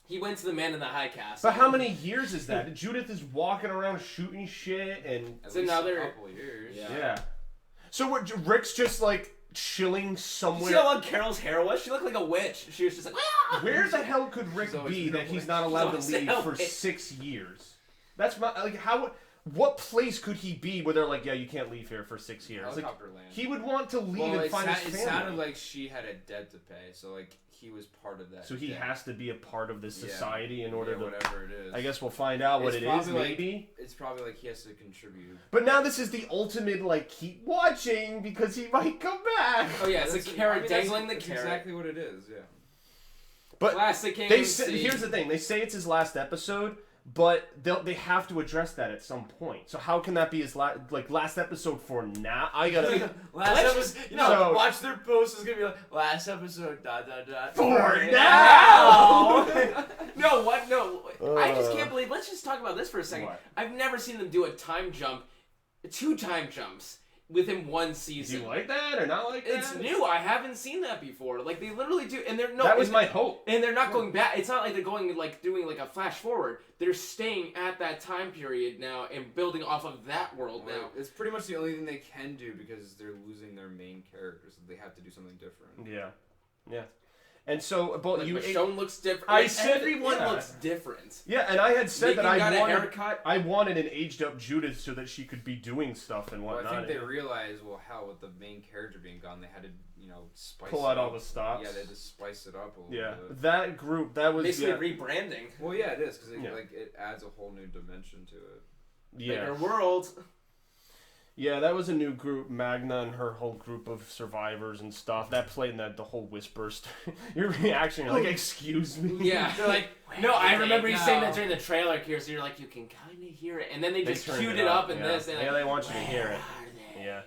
He went to the Man in the High Castle. But how many years is that? Judith is walking around shooting shit, and At It's least another- a couple years. Yeah. So Rick's just like chilling You somewhere. see how long Carol's hair was? She looked like a witch. She was just like, "Ah!" Where the hell could Rick He's always be been a that he's witch. not allowed to He's always leave been a for witch. 6 years? That's my like how. What place could he be where they're like, yeah, you can't leave here for 6 years? Like, Helicopter land. he would want to leave Well, and find his it family. sounded like she had a debt to pay, so like he was part of that. So he debt. has to be a part of this Yeah. society in order Yeah, to. whatever it is. I guess we'll find out what It's it is, probably like- maybe. It's probably like he has to contribute. But now this is the ultimate, like, keep watching because he might come back. Oh yeah, it's a That's- carrot that's- dangling the that's carrot. exactly what it is. Yeah. But Classic they AMC. say, here's the thing: they say it's his last episode, but they have to address that at some point. So how can that be his last episode for now? I gotta Last Let's episode, just- so- watch their post is gonna be like last episode For now. No, what? No, I just can't believe. Let's just talk about this for a second. What? I've never seen them do a time jump, 2 time jumps within one Do season. you like that or not like that? It's new. I haven't seen that before. Like they literally do, and they're no. That was and- my hope. And they're not going back. It's not like they're going like doing like a flash forward. They're staying at that time period now and building off of that world now. It's pretty much the only thing they can do because they're losing their main characters. They have to do something different. Yeah. And so, but Like you. Michonne looks different. I Like, said- everyone yeah. looks different. Yeah, and I had said that Megan got I a wanted. haircut. I wanted an aged up Judith so that she could be doing stuff and Well, whatnot. I think they realized, well, hell, with the main character being gone, they had to, spice Pull it out up. all the stops. Yeah, they had to spice it up a little Yeah, bit. that group, that was Basically rebranding. Well, yeah, it is because Yeah. it adds a whole new dimension to it. Bigger world. Yeah, that was a new group, Magna and her whole group of survivors and stuff. That played in the whole whispers. Your reaction, you're like, excuse me. Yeah, they're like, no, I remember you saying that during the trailer, Kirsten. You're like, you can kind of hear it, and then they just turned queued it up in yeah. this. And Yeah, like, they want you to hear it. Yeah.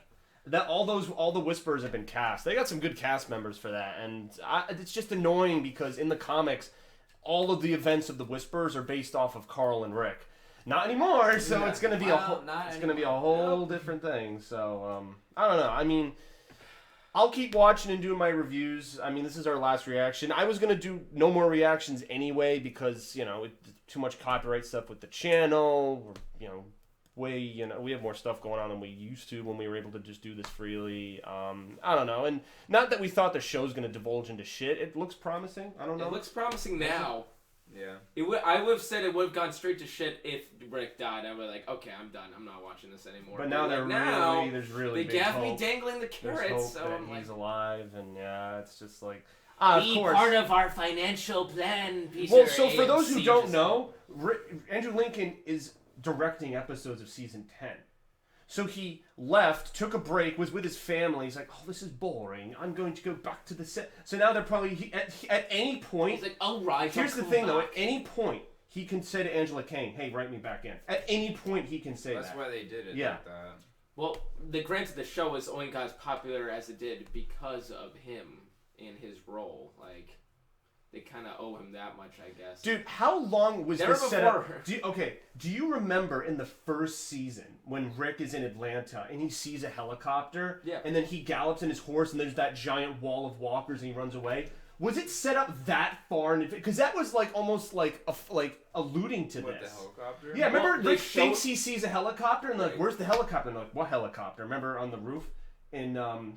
That all the whispers have been cast. They got some good cast members for that, and it's just annoying because in the comics, all of the events of the whispers are based off of Carl and Rick. Not anymore, so Yeah. it's gonna be Well, a whole different thing. So I don't know. I mean, I'll keep watching and doing my reviews. I mean, this is our last reaction. I was gonna do no more reactions anyway because too much copyright stuff with the channel. We have more stuff going on than we used to when we were able to just do this freely. I don't know, and not that we thought the show's gonna divulge into shit. It looks promising. I don't know. it looks promising now. Yeah. I would have said it would have gone straight to shit if Rick died. I would like, okay, I'm done. I'm not watching this anymore. But now there's really they big have me hope. dangling the There's carrots, hope so that I'm like, he's alive, and yeah, it's just like of be course. part of our financial plan, Peter. Well, so for those who AMC don't just- know, Andrew Lincoln is directing episodes of season 10. So he left, took a break, was with his family. He's like, oh, this is boring. I'm going to go back to the set. So now they're probably, at any point... He's like, all right, here's I'll the come thing, though. back. At any point, he can say to Angela Kang, hey, write me back in. At any point, he can say That's that. why they did it Yeah. like that. Well, granted, the show was only got as popular as it did because of him and his role. Like, they kind of owe him that much, I guess. Dude, how long was Never this set up? before. Do you remember in the first season when Rick is in Atlanta and he sees a helicopter? Yeah. And then he gallops in his horse and there's that giant wall of walkers and he runs away? Was it set up that far? Because that was like almost like alluding to What, this. the helicopter? Yeah, remember Well, they Rick show- thinks he sees a helicopter and they're like, Right. where's the helicopter? And they're like, what helicopter? Remember on the roof? In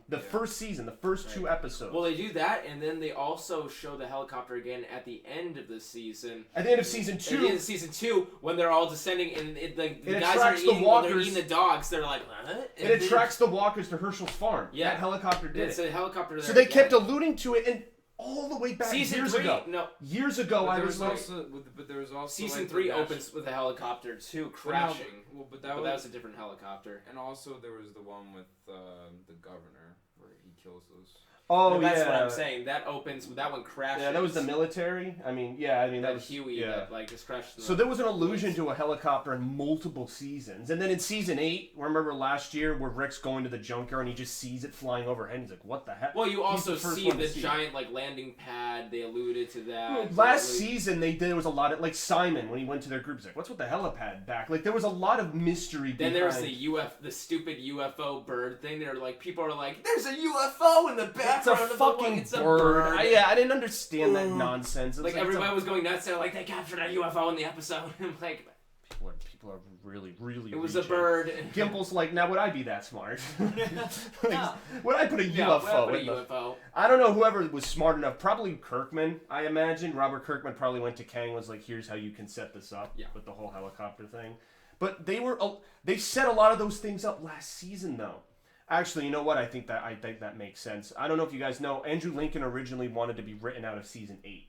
the first season, the first 2 episodes. Well, they do that, and then they also show the helicopter again at the end of the season. At the end of season 2. At the end of season 2, when they're all descending, and the It guys are attracts the eating, while they're walkers. eating the dogs, they're like, what? And It then- attracts the walkers to Herschel's farm. Yeah. That helicopter did It's it. a helicopter there. So they yeah. kept alluding to it, and all the way back Season years 3, ago. no. Years ago, But I there was was like, also, but there was also Season like, 3 the opens with a helicopter too crashing. but that was a different helicopter. And also there was the one with the governor where he kills those. oh And that's yeah, what I'm saying. That opens. That one crashes. yeah, that was the military. I mean, that That was Huey yeah. that like just crashed. in So the- there was an allusion to a helicopter in multiple seasons, and then in season 8, remember last year where Rick's going to the junker and he just sees it flying overhead. And he's like, "What the heck?" Well, you He's also the first see one to the see it. giant like landing pad. They alluded to that. Last They allude- season, there was a lot of like Simon when he went to their group. He's like, "What's with the helipad back?" Like there was a lot of mystery. Then behind. there's the stupid UFO bird thing. They're like, people are like, "There's a UFO in the back." That's a front of the fucking one, it's a bird. bird. I didn't understand that nonsense. It was Like it's everybody was going nuts. They're like, they captured a UFO in the episode. I'm like, people are really, really. it was a reaching. bird. Gimple's like, now would I be that smart? Like, No. would I put a Yeah, UFO what in a the... UFO? I don't know whoever was smart enough. Probably Kirkman, I imagine. Robert Kirkman probably went to Kang, was like, here's how you can set this up with the whole helicopter thing. But they set a lot of those things up last season, though. Actually, you know what? I think that makes sense. I don't know if you guys know, Andrew Lincoln originally wanted to be written out of season 8,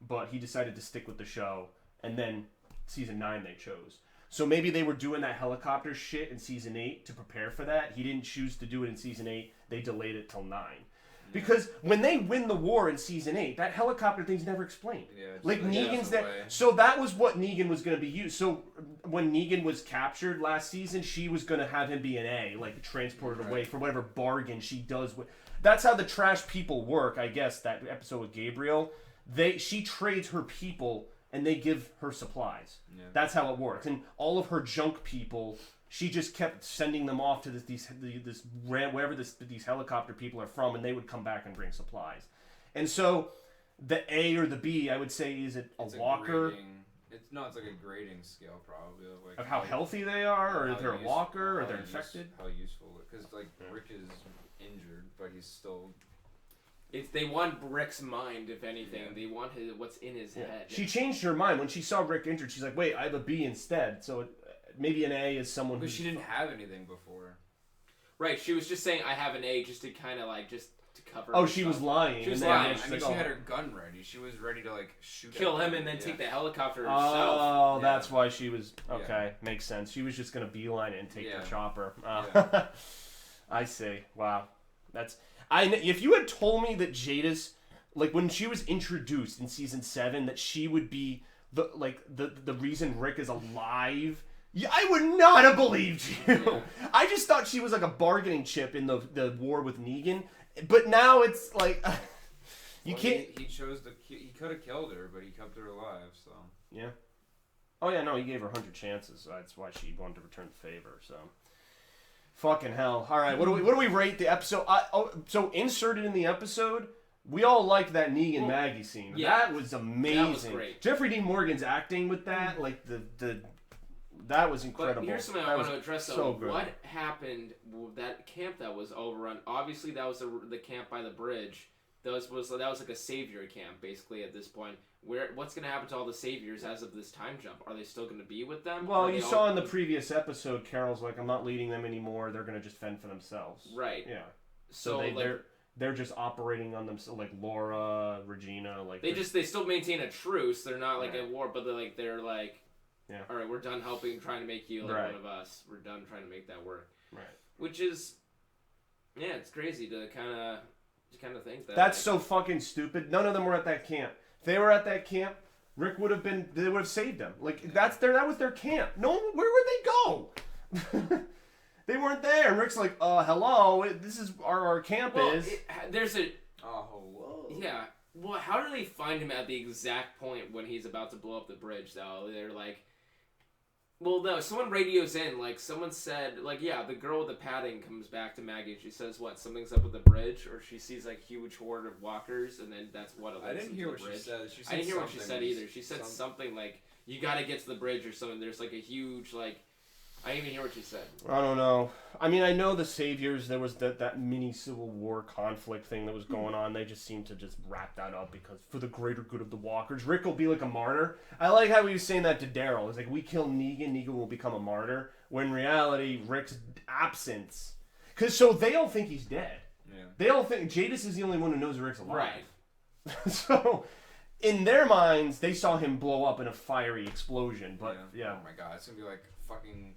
but he decided to stick with the show, and then season 9 they chose. So maybe they were doing that helicopter shit in season 8 to prepare for that. He didn't choose to do it in season 8. They delayed it till 9. Because when they win the war in season 8, that helicopter thing's never explained. Yeah, like Negan's there. So that was what Negan was going to be used. So when Negan was captured last season, she was going to have him be an A, like transported away for whatever bargain she does with. That's how the trash people work, I guess, that episode with Gabriel. She trades her people and they give her supplies. Yeah. That's how it works. And all of her junk people, she just kept sending them off to wherever these helicopter people are from, and they would come back and bring supplies. And so the A or the B, I would say, is it a walker? It's like a grading scale, probably of how healthy they are, or if they're a walker, or they're infected. How useful? Because Rick is injured, but he's still. They want Rick's mind, if anything. Yeah. They want what's in his head. She changed her mind when she saw Rick injured. She's like, "Wait, I have a B instead." So maybe an A is someone who. But she didn't have anything before. Right. She was just saying, "I have an A," just to kind of just to cover. Oh, she was lying. She was lying. I mean, she had her gun ready. She was ready to shoot. Kill him and then take the helicopter herself. Oh, that's why she was okay. Makes sense. She was just gonna beeline it and take the chopper. I see. Wow, that's. If you had told me that Jadis, when she was introduced in season 7, that she would be the reason Rick is alive, I would not have believed you. I just thought she was like a bargaining chip in the war with Negan, but now it's like you can't. He could have killed her, but he kept her alive. So yeah. Oh yeah, no, he gave her 100 chances. So that's why she wanted to return the favor. So. Fucking hell. All right, what do we rate the episode? So inserted in the episode, we all liked that Negan Maggie scene. Yeah, that was amazing. That was great. Jeffrey Dean Morgan's acting with that, that was incredible. But here's something I want to address, though. So good. What happened with that camp that was overrun? Obviously, that was the camp by the bridge. That was like a savior camp, basically, at this point. What's going to happen to all the saviors as of this time jump? Are they still going to be with them? Well, you saw in the previous episode, Carol's like, I'm not leading them anymore. They're going to just fend for themselves. Right. Yeah. So they're just operating on themselves, like Laura, Regina, they still maintain a truce. They're not at war, but they're like, yeah. All right, we're done trying to make you one of us. We're done trying to make that work. Right. Which is, it's crazy to kind of think that. That's so fucking stupid. None of them were at that camp. If they were at that camp, Rick would have saved them. That was their camp. No, where would they go? They weren't there. And Rick's like, hello, this is our camp is. Whoa. Yeah. Well, how do they find him at the exact point when he's about to blow up the bridge, though? They're like, well, no, someone radios in, someone said, the girl with the padding comes back to Maggie, and she says, something's up with the bridge, or she sees, huge horde of walkers, and then that's what it I didn't hear what she said. I didn't hear what she said either. She said something you gotta get to the bridge or something. There's, a huge, I didn't even hear what she said. I don't know. I mean, I know the Saviors, there was that mini Civil War conflict thing that was going on. They just seemed to just wrap that up because for the greater good of the walkers, Rick will be like a martyr. I like how he was saying that to Daryl. It's like, we kill Negan will become a martyr. When in reality, Rick's absence. So they all think he's dead. Yeah. They all think Jadis is the only one who knows Rick's alive. Right. So in their minds, they saw him blow up in a fiery explosion. But yeah. Oh my god, it's going to be like fucking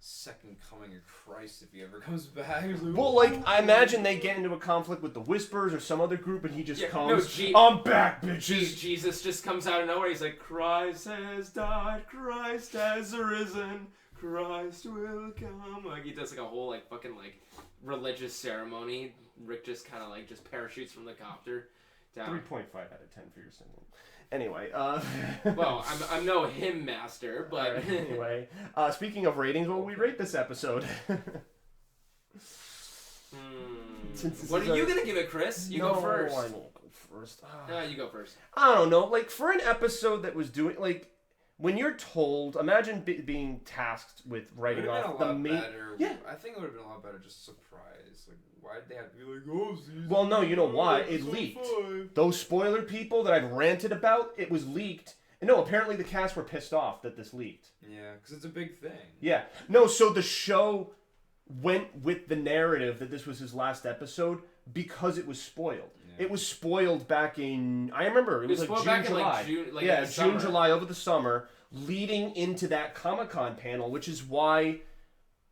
second coming of Christ if he ever comes back. Well, I imagine they get into a conflict with the Whispers or some other group, and he just comes. I'm back, bitches. Jesus just comes out of nowhere. He's like, Christ has died, Christ has arisen, Christ will come. He does a whole fucking religious ceremony. Rick just kind of just parachutes from the copter down. 3.5 out of 10 for your singing. Anyway, well, I'm no hymn master, but right, anyway, speaking of ratings, what will we rate this episode? since this What is are you a- gonna give it, Chris? You No, go first. I won't go first. No, you go first. I don't know. Like, for an episode that was doing, like, when you're told, imagine being tasked with It writing would have off been the a lot main. better. Yeah. I think it would have been a lot better just surprise. Like, why'd they have to be like, oh, season Well, no, you know why? It episode leaked. 5. Those spoiler people that I've ranted about, it was leaked. And no, apparently the cast were pissed off that this leaked. Yeah, because it's a big thing. Yeah. No, so the show went with the narrative that this was his last episode because it was spoiled. Yeah. It was spoiled back in, I remember, it was like spoiled June, back in, like, July. June- like, yeah, in the June, summer. July, over the summer, leading into that Comic-Con panel, which is why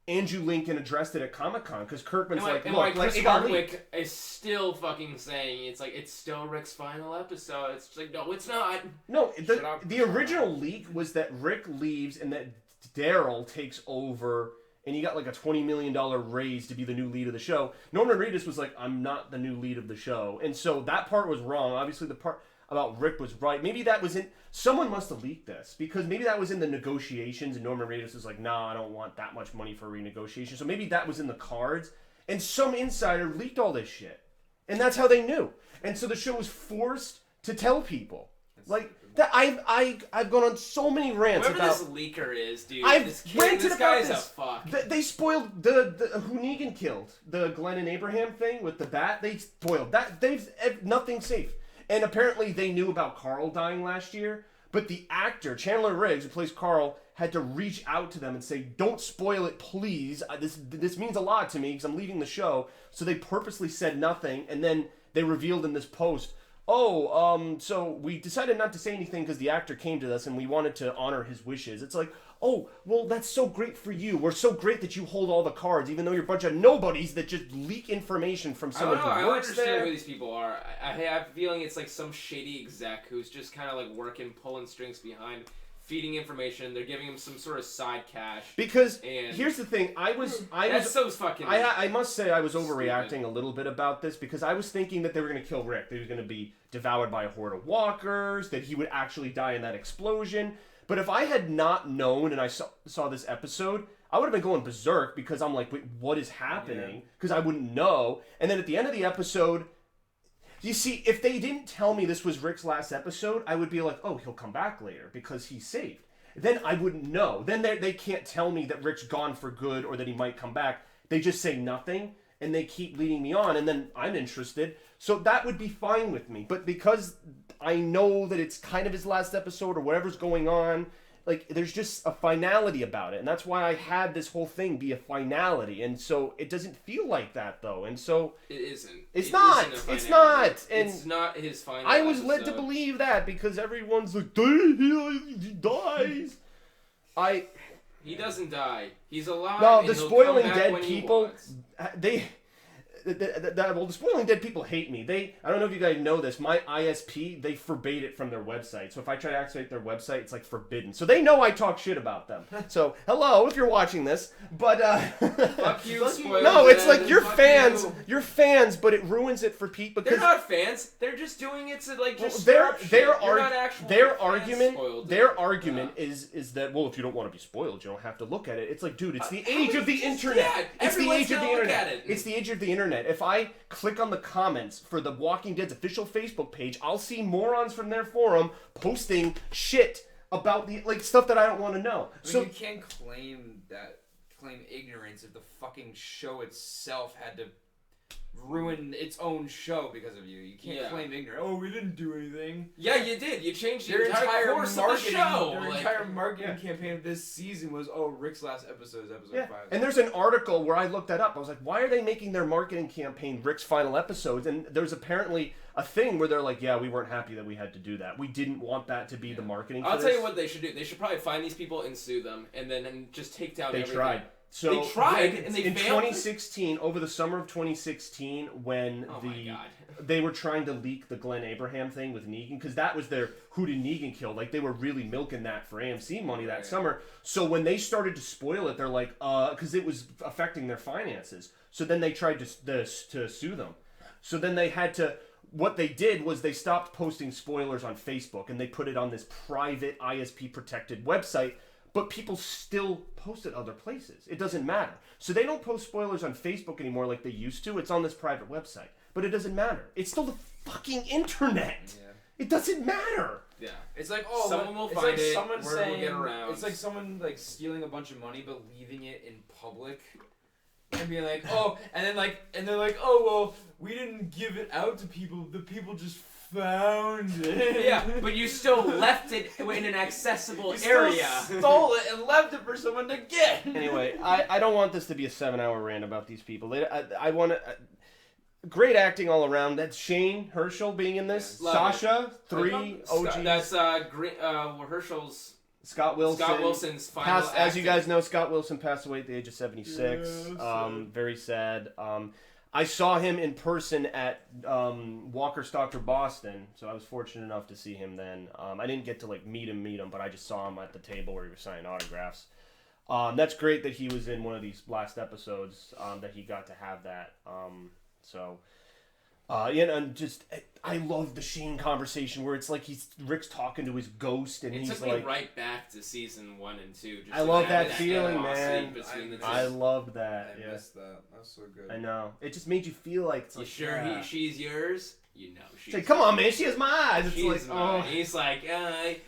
Andrew Lincoln addressed it at Comic-Con, because Kirkman's And like, and look, Chris it got leaked. Hardwick is still fucking saying it's like it's still Rick's final episode. It's just like no, it's not. No, Shut up. the original leak was that Rick leaves and that Daryl takes over, and he got like a $20 million raise to be the new lead of the show. Norman Reedus was like, I'm not the new lead of the show. And so that part was wrong. Obviously, the part about Rick was right. Maybe that was in... Someone must have leaked this, because maybe that was in the negotiations, and Norman Reedus was like, nah, I don't want that much money for renegotiation. So maybe that was in the cards, and some insider leaked all this shit. And that's how they knew. And so the show was forced to tell people. Like, that I've gone on so many rants Whoever about... this leaker is, dude. I've this kid, ranted this about guy's this. a fuck. They spoiled the who Negan killed, the Glenn and Abraham thing with the bat. They spoiled that. They've nothing safe. And apparently they knew about Carl dying last year, but the actor Chandler Riggs, who plays Carl, had to reach out to them and say, "Don't spoil it, please. This means a lot to me because I'm leaving the show." So they purposely said nothing, and then they revealed in this post, so we decided not to say anything because the actor came to us and we wanted to honor his wishes. It's like, oh, well, that's so great for you. We're so great that you hold all the cards, even though you're a bunch of nobodies that just leak information from someone I don't know. who I works understand there. who these people are. I have a feeling it's like some shady exec who's just kind of like working, pulling strings behind, feeding information. They're giving him some sort of side cash. Because and here's the thing, I that's so fucking. I must say I was overreacting a little bit about this because I was thinking that they were going to kill Rick. That he was going to be devoured by a horde of walkers, that he would actually die in that explosion. But if I had not known and I saw this episode, I would have been going berserk because I'm like, wait, what is happening? Because I wouldn't know. And then at the end of the episode, you see, if they didn't tell me this was Rick's last episode, I would be like, oh, he'll come back later because he's saved. Then I wouldn't know. Then they can't tell me that Rick's gone for good or that he might come back. They just say nothing, and they keep leading me on, and then I'm interested. So that would be fine with me. But because I know that it's kind of his last episode or whatever's going on, like, there's just a finality about it. And that's why I had this whole thing be a finality. And so it doesn't feel like that, though. And so... It isn't. It's It not. isn't a It's finality. not. And it's not his final I was led to episode. believe that because everyone's like, he dies. He doesn't die. He's alive. No, and the he'll spoiling come back dead when he people, wants. well, the spoiling dead people hate me. I don't know if you guys know this. My ISP, they forbade it from their website. So if I try to activate their website, it's like forbidden. So they know I talk shit about them. So hello, if you're watching this, but Fuck you, spoiler no, it's dead, like you're fuck fans, you. you're fans, but it ruins it for people They're because not fans. They're just doing it to like just their stir up shit. You're not actual fans argument spoiled, their dude. argument is that, well, if you don't want to be spoiled, you don't have to look at it. It's like, dude, it's the age of the internet. Yeah, It's the everyone's age of the gonna look internet. at it. It's the age of the internet. If I click on the comments for the Walking Dead's official Facebook page, I'll see morons from their forum posting shit about the stuff that I don't want to know. So you can't claim ignorance if the fucking show itself had to ruin its own show because of you. You can't claim ignorance. Oh, we didn't do anything. Yeah, you did. You changed the Their entire course of the show. Their Like, entire marketing campaign of this season was, Rick's last episode is episode 5. And there's an article where I looked that up. I was like, why are they making their marketing campaign Rick's final episodes? And there's apparently a thing where they're like, yeah, we weren't happy that we had to do that. We didn't want that to be the marketing for I'll this. tell you what they should do. They should probably find these people and sue them, and then just take down They everything. tried. So they tried, and they in failed. 2016, over the summer of 2016, when they were trying to leak the Glenn Abraham thing with Negan, because that was their who did Negan kill? Like, they were really milking that for AMC money that summer. So when they started to spoil it, they're like, because it was affecting their finances. So then they tried to sue them. So then they had to. What they did was they stopped posting spoilers on Facebook, and they put it on this private ISP protected website. but people still post it other places. It doesn't matter. So they don't post spoilers on Facebook anymore like they used to. It's on this private website. But it doesn't matter. It's still the fucking internet. Yeah. It doesn't matter. Yeah. It's like, someone will it's find like it. Someone Word saying, will get around. It's like someone like stealing a bunch of money but leaving it in public. And being like, oh, and they're like, oh, well, we didn't give it out to people. The people just found it. Yeah, but you still left it in an accessible You area. still stole it and left it for someone to get. Anyway, I don't want this to be a 7-hour rant about these people. I want to... great acting all around. That's Shane Herschel being in this. Love Sasha, it. 3 OGs. That's Herschel's... Scott Wilson's final as you guys know, Scott Wilson passed away at the age of 76. Very sad. I saw him in person at Walker Stalker Boston, so I was fortunate enough to see him then. I didn't get to like meet him, but I just saw him at the table where he was signing autographs. That's great that he was in one of these last episodes, that he got to have that. And just I love the Shane conversation where it's like Rick's talking to his ghost and he's like... It took me right back to season 1 and 2. I love that feeling, man. I loved that. I missed that. That was so good. I know. It just made you feel like... It's you like, sure yeah. she's yours? You know she's... It's like, come on, man. She has my eyes. It's she's like, oh. He's like,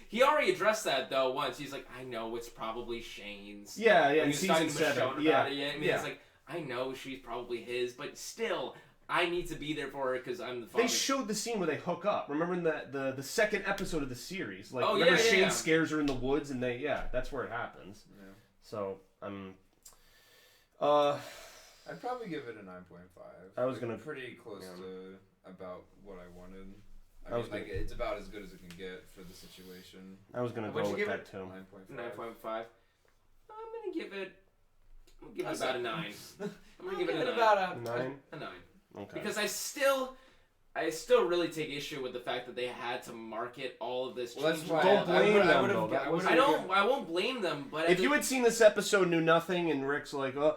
he already addressed that, though, once. He's like, I know it's probably Shane's. Yeah, when in season 7. Yeah. It's like, I know she's probably his, but still... I need to be there for her because I'm the father. They showed the scene where they hook up. Remember in the second episode of the series? Like, oh, remember Shane scares her in the woods and that's where it happens. Yeah. So, I'd probably give it a 9.5. I was gonna... Pretty close to about what I wanted. I mean, it's about as good as it can get for the situation. I was gonna go with that too. 9.5. I'm gonna give it about a 9. I'm gonna give it about a 9. A 9. Okay. Because I still really take issue with the fact that they had to market all of this. Well, that's why don't blame them though. I won't blame them. But if you had seen this episode, knew nothing, and Rick's like, oh,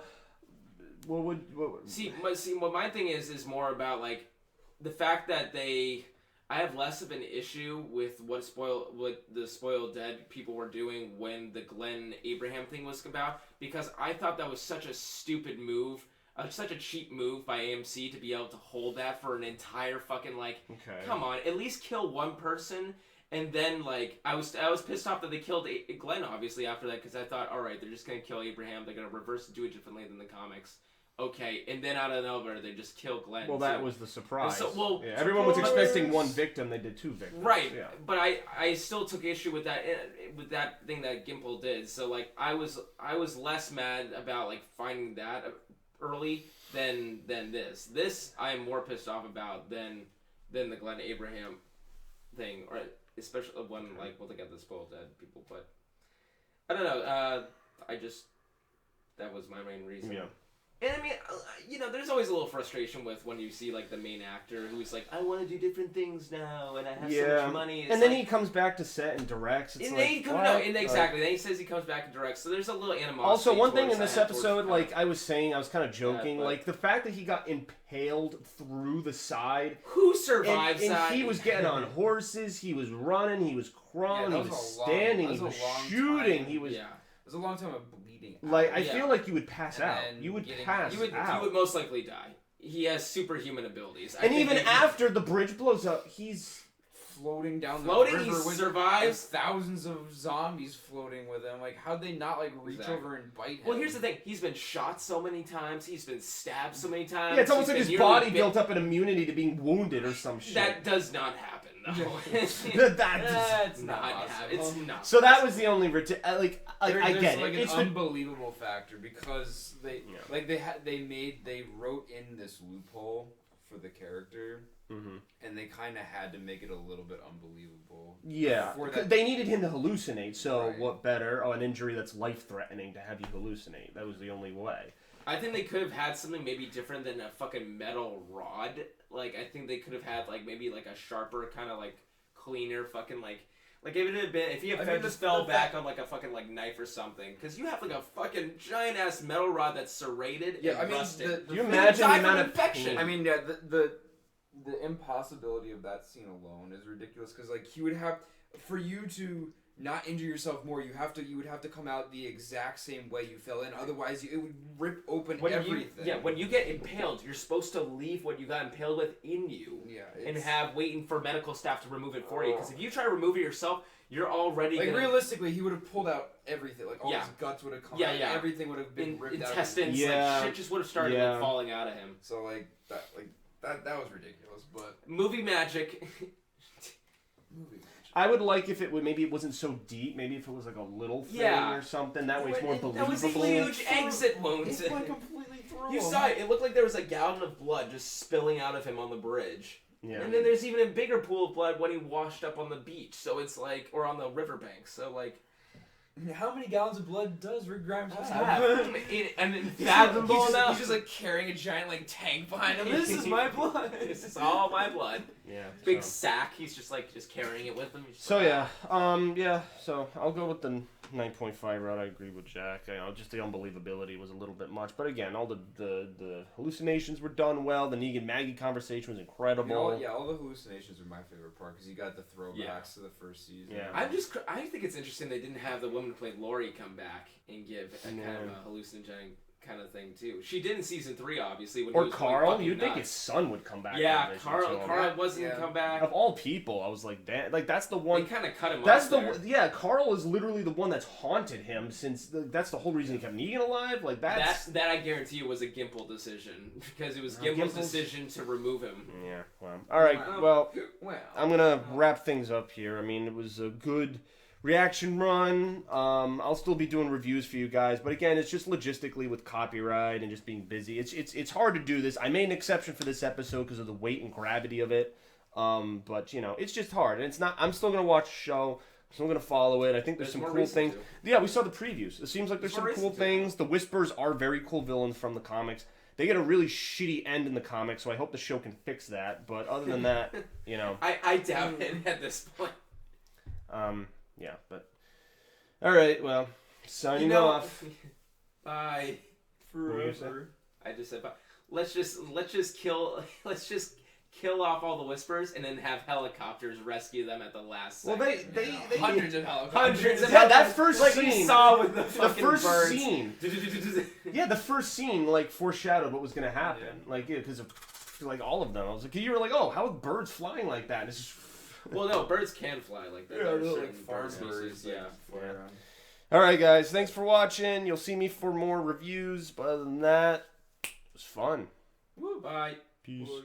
what would... See, what my thing is more about like the fact that I have less of an issue with what the spoiled dead people were doing when the Glenn Abraham thing was about, because I thought that was such a stupid move. Such a cheap move by AMC to be able to hold that for an entire fucking come on, at least kill one person, and then I was pissed off that they killed Glenn obviously after that, because I thought, all right, they're just gonna kill Abraham, they're gonna reverse and do it differently than the comics. Okay, and then out of nowhere they just kill Glenn. Well, that was the surprise. So, everyone was expecting one victim. They did 2 victims. Right, yeah. But I still took issue with that thing that Gimple did. So I was less mad about finding that early than this. This I am more pissed off about than the Glenn Abraham thing, or especially when we'll look at the spoiled dead people. But I don't know. That was my main reason. Yeah. And I mean, there's always a little frustration with when you see the main actor who's like, I want to do different things now, and I have so much money. And then he comes back to set and directs. It's exactly. Then he says he comes back and directs. So there's a little animosity. Also, one thing in this episode, I was saying, I was kind of joking, the fact that he got impaled through the side. Who survives and that? he was getting on horses. He was running. He was crawling. he was standing. He was shooting. He was. Yeah. It was a long time of bleeding. I feel like you would pass out. You would pass out. He would most likely die. He has superhuman abilities. And even after the bridge blows up, he's floating down the river. He survives. Thousands of zombies floating with him. How'd they not reach over and bite him? Well, here's the thing. He's been shot so many times. He's been stabbed so many times. Yeah, it's almost like his body built up an immunity to being wounded or some shit. That does not happen. No. That's not. It's not. So that was the only I get it. It's an unbelievable factor because they they wrote in this loophole for the character, and they kind of had to make it a little bit unbelievable. Yeah, they needed him to hallucinate. So what better? An injury that's life threatening to have you hallucinate. That was the only way. I think they could have had something maybe different than a fucking metal rod. I think they could have had maybe a sharper kind of cleaner fucking if it had been, if he had just fell back on a fucking knife or something, because you have a fucking giant ass metal rod that's serrated and rusted. Do you imagine the amount of infection? pain? I mean, yeah, the impossibility of that scene alone is ridiculous because he would have for you to not injure yourself more, you would have to come out the exact same way you fell in. Otherwise, it would rip open everything. When you get impaled, you're supposed to leave what you got impaled with in you. Yeah, and have waiting for medical staff to remove it for you. Because if you try to remove it yourself, you're already like realistically, he would have pulled out everything. Like all his guts would have come out. Yeah. Everything would have been ripped intestines, out. like shit just would have started like, falling out of him. So that was ridiculous. But movie magic. I would like if it would maybe it wasn't so deep. Maybe if it was like a little thing or something. That way it's more believable. That was a huge exit wound. It's like completely through. You saw it. It looked like there was a gallon of blood just spilling out of him on the bridge. Yeah. And then there's even a bigger pool of blood when he washed up on the beach. So it's like, or on the riverbank. So like, how many gallons of blood does Rick Grimes have? And he's just like carrying a giant like tank behind him. This is my blood. This is all my blood. Yeah. Big sack. He's just like carrying it with him. So so I'll go with the 9.5 route. I agree with Jack. Just the unbelievability was a little bit much, but again, all the hallucinations were done well. The Negan Maggie conversation was incredible. All the hallucinations were my favorite part because you got the throwbacks to the first season. Yeah. I think it's interesting they didn't have the woman who played Lori come back and give a kind of a hallucinogenic kind of thing too. She did in season 3, obviously. When or he was Carl, you'd think his son would come back. Yeah, Carl wasn't come back. Of all people, I was like, that's the one. They kind of cut him that's off. Carl is literally the one that's haunted him since. That's the whole reason he kept Negan alive. Like that I guarantee you was a Gimple decision because it was Gimple's decision to remove him. Yeah. Well. All right. Well, I'm gonna wrap things up here. I mean, it was a good reaction run. I'll still be doing reviews for you guys, but again, it's just logistically with copyright and just being busy. It's hard to do this. I made an exception for this episode because of the weight and gravity of it. But it's just hard, and it's not. I'm still gonna watch the show. I'm still gonna follow it. I think there's some cool things. Yeah, we saw the previews. It seems like there's some cool things. The Whispers are very cool villains from the comics. They get a really shitty end in the comics, so I hope the show can fix that. But other than that, I doubt it at this point. Yeah, but all right. Well, signing off. Bye. Forever. I just said bye. Let's just kill off all the Whispers and then have helicopters rescue them at the last second. Well, they hundreds of helicopters. That first scene. We saw with the fucking first birds. Scene. Yeah, the first scene foreshadowed what was gonna happen. Because of all of them. I was like, you were like, oh, how are birds flying like that? It's just. Well, no, birds can fly like that. Yeah, There are they're certain like farm birds. Yeah. All right, guys. Thanks for watching. You'll see me for more reviews. But other than that, it was fun. Woo, bye. Peace. Bye.